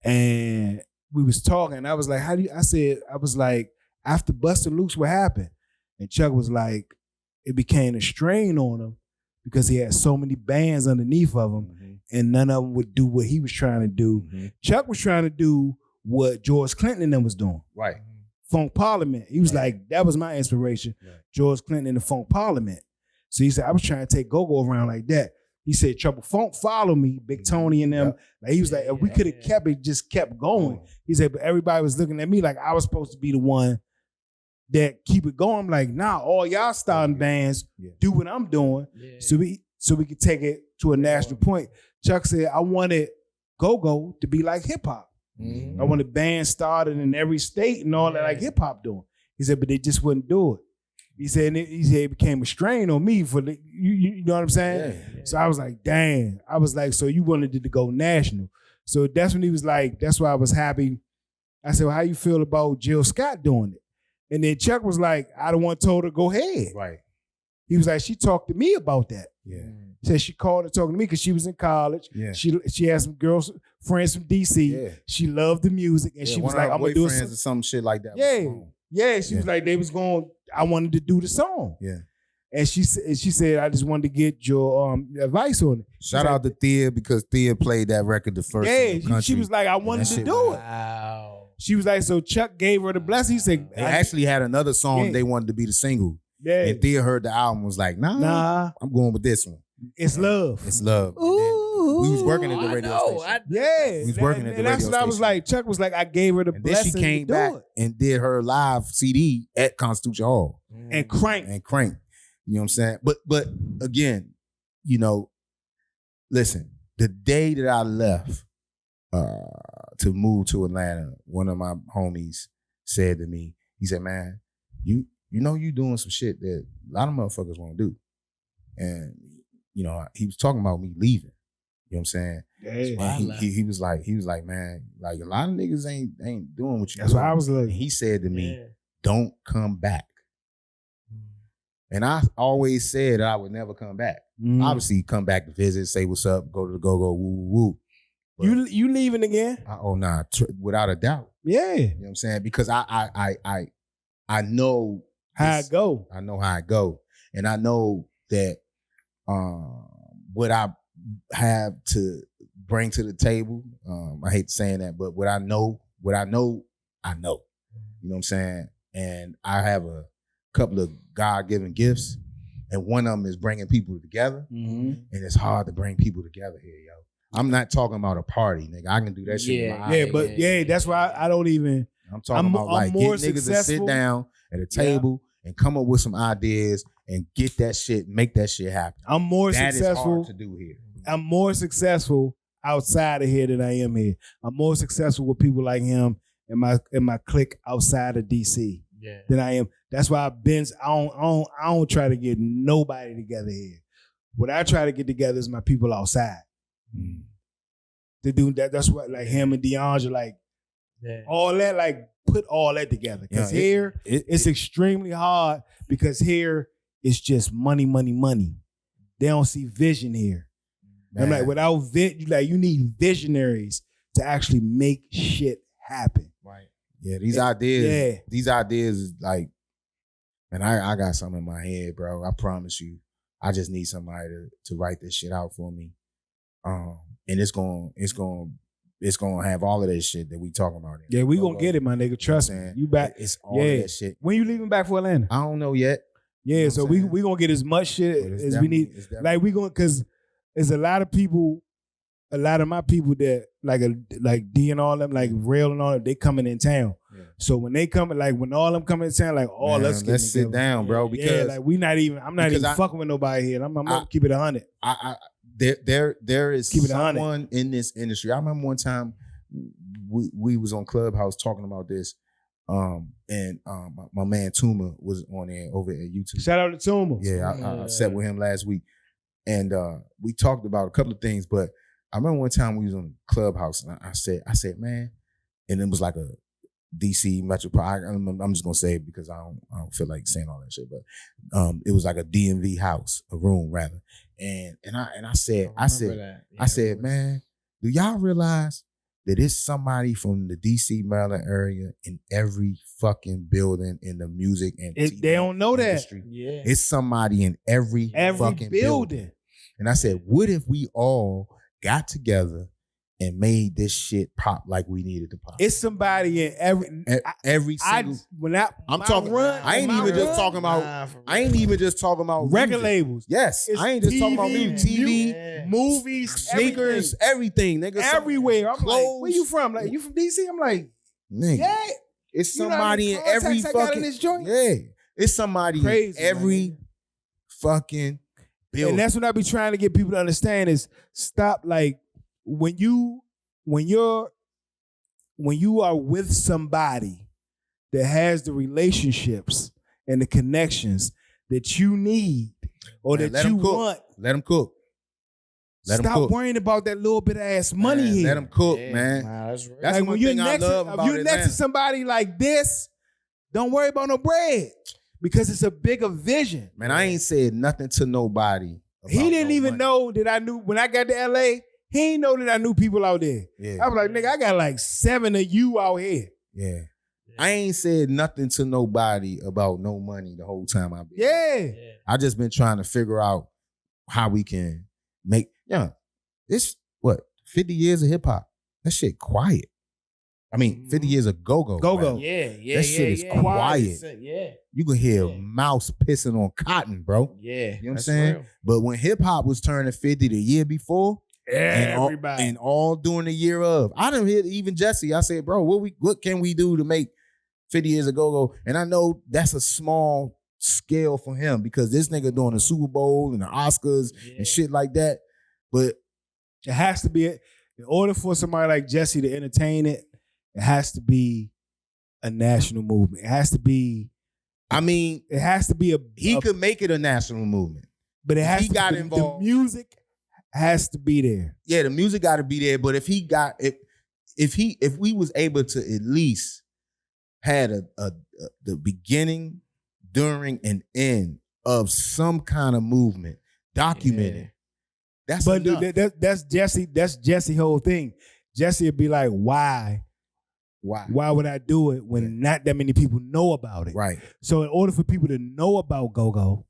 and we was talking. I was like, I was like, after Busta Loose, what happened? And Chuck was like, it became a strain on him because he had so many bands underneath of him, and none of them would do what he was trying to do. Chuck was trying to do what George Clinton and them was doing. Right. Funk Parliament. He was like, that was my inspiration. Right. George Clinton and the Funk Parliament. So he said, I was trying to take go-go around like that. He said, Trouble Funk, follow me, Big Tony and them. Yep. Like he was like, if we could have kept it, just kept going. He said, but everybody was looking at me like I was supposed to be the one that keep it going. I'm like, nah, all y'all starting bands do what I'm doing, so we could take it to a national point. Chuck said, I wanted go-go to be like hip hop. I wanted bands started in every state and all that like hip hop doing. He said, but they just wouldn't do it. He said it became a strain on me for the, you know what I'm saying? Yeah. So I was like, dang. I was like, so you wanted it to go national. So that's when he was like, that's why I was happy. I said, well, how you feel about Jill Scott doing it? And then Chuck was like, I don't want told her to go ahead. Right. He was like, she talked to me about that. Yeah. Said she called her talking to me because she was in college. Yeah. She had some girls, friends from DC. Yeah. She loved the music. And she was like, I'm gonna do it. Or some shit like that. Yeah. Yeah. She was like, I wanted to do the song. Yeah. And she said, I just wanted to get your advice on it. Shout out to Thea because Thea played that record the first time. Yeah, she was like, I wanted to do it. Wow. She was like, so Chuck gave her the blessing. He said, they actually had another song they wanted to be the single. Yeah. And Thea heard the album, was like, nah, I'm going with this one. It's love. It's love. And then we was working at the I radio know. station. Yeah, We was working at the and that's radio what I was station. like. Chuck was like, I gave her the And then she blessing came to back do it. and did her live CD at Constitution Hall And crank. and crank. You know what I'm saying? But again, you know, listen, the day that I left to move to Atlanta, one of my homies said to me, he said, man, you know you doing some shit that a lot of motherfuckers won't do. And, you know, he was talking about me leaving. You know what I'm saying? Yeah. And he was like, man, like a lot of niggas ain't doing what you That's doing. why I was like, And he said to me, don't come back. And I always said that I would never come back. Obviously, come back to visit, say what's up, go to the go-go, woo. But you leaving again? without a doubt. Yeah. You know what I'm saying? Because I know How it go? I know how it go. And I know that what I have to bring to the table, I hate saying that, but what I know. You know what I'm saying? And I have a couple of God-given gifts, and one of them is bringing people together. Mm-hmm. And it's hard to bring people together here, yo. I'm not talking about a party, nigga. I can do that shit. with my eyes. That's why I don't even. I'm talking about like more get niggas to successful. sit down at a table and come up with some ideas and get that shit, make that shit happen. I'm more That is successful. hard to do here. I'm more successful outside of here than I am here. I'm more successful with people like him and my clique outside of DC than I am. That's why I don't try to get nobody together here. What I try to get together is my people outside. To do that, that's what like him and D'Angelo, like all that, like put all that together. Because here it's extremely hard because here it's just money. They don't see vision here. I'm like, without you need visionaries to actually make shit happen. Right. Yeah, these ideas is like, man, I got something in my head, bro. I promise you. I just need somebody to write this shit out for me. And it's gonna have all of that shit that we talking about. Yeah, we gonna get it, my nigga. Trust me. You back. It's all of that shit. When you leaving back for Atlanta? I don't know yet. Yeah, You know so what I'm we gonna get as much shit as we need. Like we gonna, cause there's a lot of people, a lot of my people that like D and all them, like Rail and all them, they coming in town. Yeah. So when they come, like when all them coming in town, like let's sit down, bro. Because like I'm not even fucking with nobody here. I'm gonna keep it 100. There is someone in this industry. I remember one time we was on Clubhouse talking about this, and my man Tuma was on there over at YouTube. Shout out to Tuma. Yeah, I sat with him last week, and we talked about a couple of things. But I remember one time we was on Clubhouse, and I said, man, and it was like a DC Metropolitan. I'm just gonna say it because I don't feel like saying all that shit, but it was like a DMV house, a room rather. And I said, man, do y'all realize that it's somebody from the DC, Maryland area in every fucking building in the music and TV they don't know industry? that. Yeah. It's somebody in every fucking building. And I said, what if we all got together and made this shit pop like we needed to pop? It's somebody in every single. I ain't even just talking about record music. labels. Yes, it's I ain't just talking about music. TV, movies, sneakers, everything, nigga. Everywhere. I'm clothes. like, where you from? Like, you from DC? I'm like, nigga. Yeah. It's somebody in every fucking. In this joint? Yeah, it's somebody in every fucking building. And that's what I be trying to get people to understand is stop like. When you are with somebody that has the relationships and the connections that you need or that you want, let them cook. Stop worrying about that little bit of ass money here. Let them cook, man. That's like one thing I love about Atlanta. If you're next to somebody like this, don't worry about no bread because it's a bigger vision. Man, I ain't said nothing to nobody. He didn't even know that I knew when I got to LA. He ain't know that I knew people out there. Yeah. I was like, nigga, I got like 7 of you out here. Yeah. I ain't said nothing to nobody about no money the whole time I've been. Yeah. I just been trying to figure out how we can make, it's 50 years of hip hop. That shit quiet. I mean, 50 years of go-go. Go-go. rap. Yeah. That shit is quiet. Yeah. You can hear Yeah. mouse pissing on cotton, bro. Yeah. You know what I'm that's saying? real. But when hip hop was turning 50 the year before, Everybody. and all during the year of, I didn't hear even Jesse. I said, bro, what can we do to make 50 years of go-go? And I know that's a small scale for him because this nigga doing the Super Bowl and the Oscars and shit like that. But it has to be, in order for somebody like Jesse to entertain it, it has to be a national movement. It has to be, I mean, it has to be he could make it a national movement. but it has he to got the involved. music has to be there. Yeah, the music got to be there. But if we was able to at least had the beginning, during, and end of some kind of movement documented, that's But enough. that's Jesse. That's Jesse's whole thing. Jesse would be like, why would I do it when not that many people know about it? Right. So in order for people to know about go-go,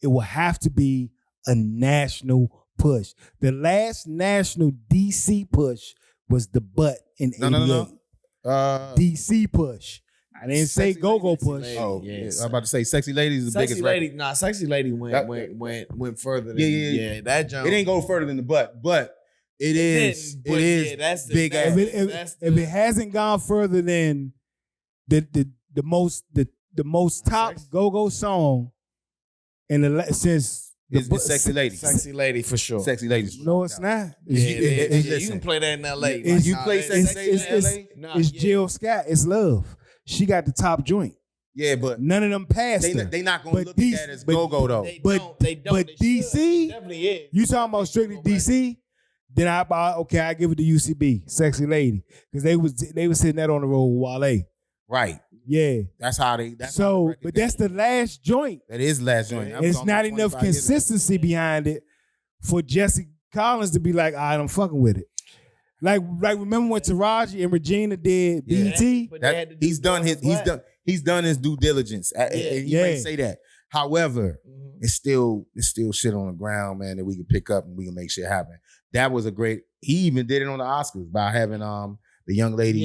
it will have to be a national push. The last national DC push was the butt in 88. No. DC push. I didn't say Sexy go-go Ladies. push. Oh, Yeah, yeah. I was about to say Sexy Ladies is the Sexy biggest lady, record. Sexy Lady went further. Than, Yeah. That jump. It didn't go further than the butt, but it is. didn't, but It is yeah, that's the- big that's- ass. If it hasn't gone further than the most top Sex- go-go song in since the It's Sexy Ladies. Sexy Lady for sure. Sexy Ladies. No, it's not. Yeah, It's, it is. Yeah, you listen. can play that in LA. It's- You play Sexy Ladies in LA? it's Jill Scott. It's Love. She got the top joint. Yeah, but None of them passed her. they not gonna But look these- at that as but- go-go though. They But- don't. They don't. but They should. DC, It definitely is. You talking about strictly DC? Then I give it to UCB, Sexy Lady, because they was sitting that on the road with Wale. Right. Yeah. That's how they. That's how So, the record but that's did. the last joint. That is last joint. I'm It's talking not 25 enough years ago. consistency behind it for Jesse Collins to be like, all right, I'm fucking with it. Like remember when Taraji and Regina did Yeah. BET? But they had to do He's done his. He's done his due diligence. And he may Yeah. say that. However, Mhm. it's still shit on the ground, man, that we can pick up and we can make shit happen. That was a great. He even did it on the Oscars by having the young lady.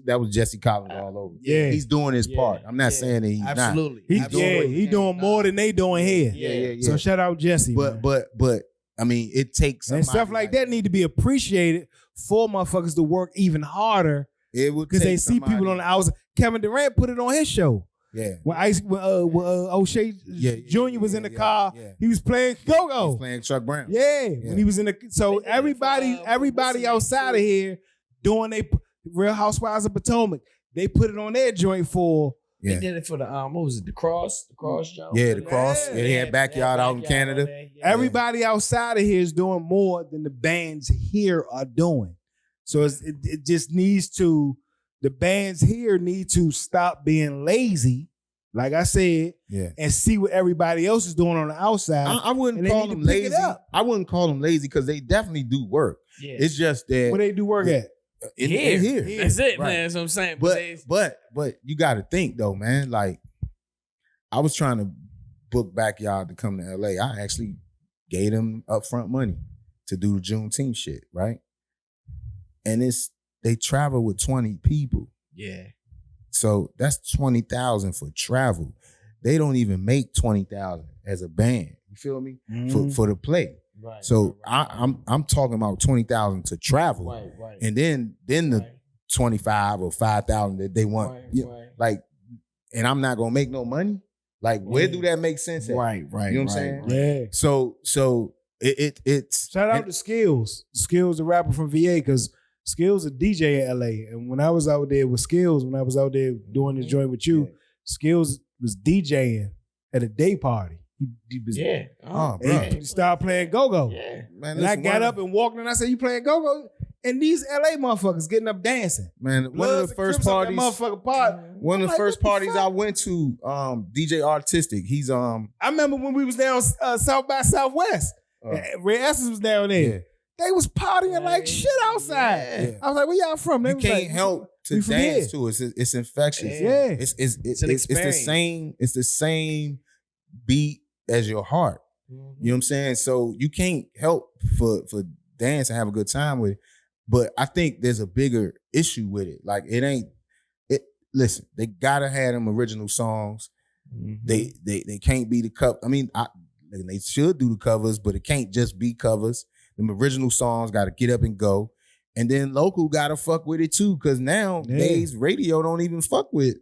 That was Jesse Collins all over. Yeah. He's doing his part. I'm not saying that he's Absolutely. He Absolutely. doing more than they doing here. Yeah. So shout out Jesse. not. man. But I mean, it takes and somebody stuff like that need to be appreciated for motherfuckers to work even harder It would because take they see people somebody- on the outside. Kevin Durant put it on his show. Yeah. When O'Shea Jr. was in the car, he was playing go-go. He's playing Chuck Brown. Yeah, when he was in the so They did it for, everybody what's outside of here doing they Real Housewives of Potomac, they put it on their joint for Yeah. They did it for the what was it? The cross jump. Yeah, the cross. Yeah, they had backyard out in Canada. on there. Yeah. everybody outside of here is doing more than the bands here are doing. So it just needs to the bands here need to stop being lazy, like I said, Yeah. and see what everybody else is doing on the outside. I wouldn't and they call need to them pick it lazy. up. I wouldn't call them lazy because they definitely do work. Yeah. It's just that Where they do work at? in Here. here. That's it, Right. man. That's what I'm saying. But you got to think though, man. Like I was trying to book Backyard to come to LA. I actually gave them upfront money to do the Juneteenth shit, right? And they travel with 20 people. yeah. So that's 20,000 for travel. They don't even make 20,000 as a band. You feel me? For the play. Right. So I'm talking about 20,000 to travel, right. and then the 25 or 5,000 that they want. Like, and I'm not gonna make no money. Like, where do that make sense? At? Right. You know what I'm saying? Yeah. So it's Shout out to Skills. Skills, the rapper from VA, because Skills a DJ in LA. And when I was out there with Skills, when I was out there doing this joint with you, Skills was DJing at a day party. He was, Yeah. Oh, bro. and he started playing go-go. Yeah. man. And I listen, got up and walked in and I said, you playing go-go? And these LA motherfuckers getting up dancing. man. One of Bloods the and first Crips up that parties. motherfucking party. One of the Like, first what the parties fuck? I went to, DJ Artistic. He's I remember when we was down South by Southwest. Red Essence was down there. yeah. They was partying like shit outside. Yeah. I was like, where y'all from? They You was can't like, help to we from dance here. to it. It's infectious. Yeah. It's an the experience. same. It's the same beat as your heart. You know what I'm saying? So you can't help for dance and have a good time with it. But I think there's a bigger issue with it. Like it ain't. Listen, they gotta have them original songs. Mhm. They can't be the cover. I mean, they should do the covers, but it can't just be covers. Them original songs got to get up and go, and then local got to fuck with it too. Because nowadays radio don't even fuck with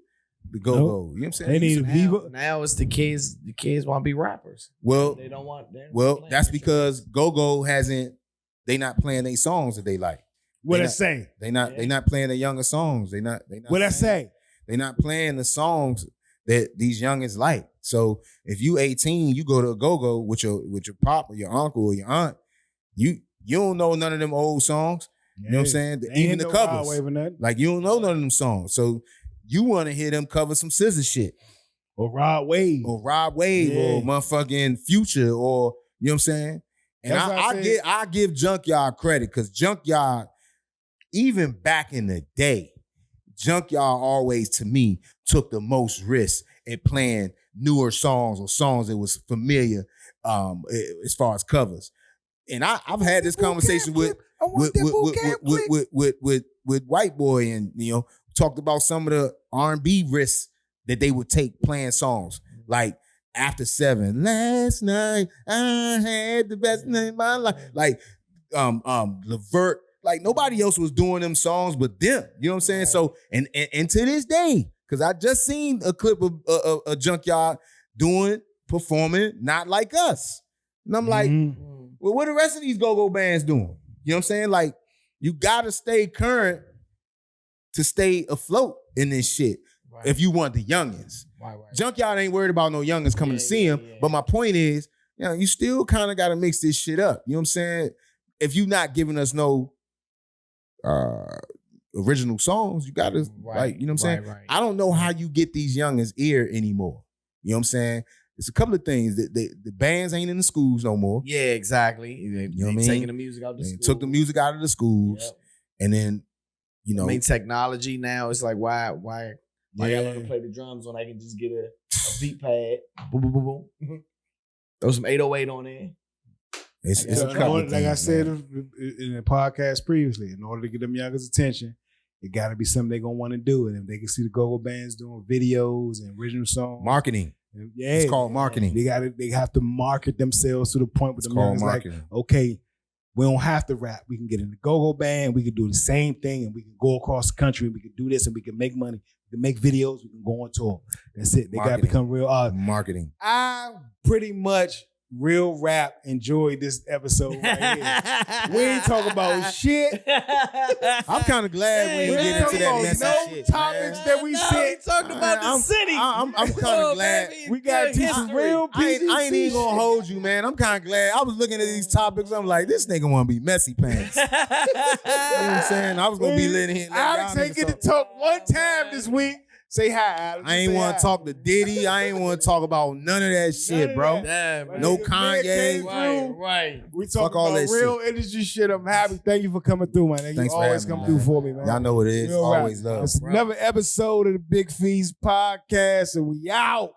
the go-go. Nope. You know what I'm saying? They need a Viva. Now it's the kids. The kids want to be rappers. Well, They don't want. that's because go-go hasn't. They not playing their songs that they like. What They I not- say? They not playing the younger songs. They not. What I playing- say? They not playing the songs that these youngins like. So if you 18, you go to a go-go with your pop or your uncle or your aunt, you don't know none of them old songs. You know what I'm saying? Even the covers. Like you don't know none of them songs. So you want to hear them cover some scissor shit. Or Rod Wave. Or motherfucking Future or you know what I'm saying? And I give Junkyard credit because Junkyard, even back in the day, Junkyard always, to me, took the most risk in playing newer songs or songs that was familiar as far as covers. And I've had this conversation with White Boy, and talked about some of the R&B risks that they would take playing songs like After 7. Last night I had the best night of my life. Like Levert. Like nobody else was doing them songs but them. You know what I'm saying? Right. So and to this day, because I just seen a clip of a Junkyard performing Not Like Us. And I'm like, well, what the rest of these go-go bands doing? You know what I'm saying? Like, you gotta stay current to stay afloat in this shit. Right. If you want the youngins. Right. Junkyard ain't worried about no youngins coming to see him. Yeah. But my point is, you still kind of gotta mix this shit up. You know what I'm saying? If you not giving us no original songs, you gotta you know what I'm saying? Right. I don't know how you get these youngins' ear anymore. You know what I'm saying? It's a couple of things. The bands ain't in the schools no more. Yeah, exactly. You know what I mean? Taking the music out of the schools. Took the music out of the schools. Yep. And then, I mean, technology now, it's like, why y'all want to play the drums when I can just get a beat pad? Boom, boom, boom, boom. Throw some 808 on there. It's a couple of things, like I said in the podcast previously, in order to get them youngers' attention, it got to be something they're going to want to do. And if they can see the go-go bands doing videos and original songs. Marketing. Yeah. It's called marketing. They have to market themselves to the point where the youngers like, okay, we don't have to rap. We can get in the go-go band. We can do the same thing and we can go across the country and we can do this and we can make money. We can make videos. We can go on tour. That's it. They got to become real artists. Marketing. I pretty much real rap enjoyed this episode right here. We ain't talking about shit. I'm kind of glad we ain't get into that messy shit. Topics that we said. Talking about the city. I'm kind of glad we got to teach some real PGC. I ain't even gonna hold you, man. I'm kind of glad. I was looking at these topics. I'm like, this nigga want to be messy pants. You know what I'm saying? I was gonna be letting him. Alex ain't get to talk one time this week. Say hi, Alex. I ain't want to talk to Diddy. I ain't want to talk about none of that shit, bro. Damn, no Kanye. Right. We talk about real industry shit. I'm happy. Thank you for coming through, man. Thanks you always come through for me, man. Y'all know what it is. Always love. It's another episode of the Big Feast podcast, and we out.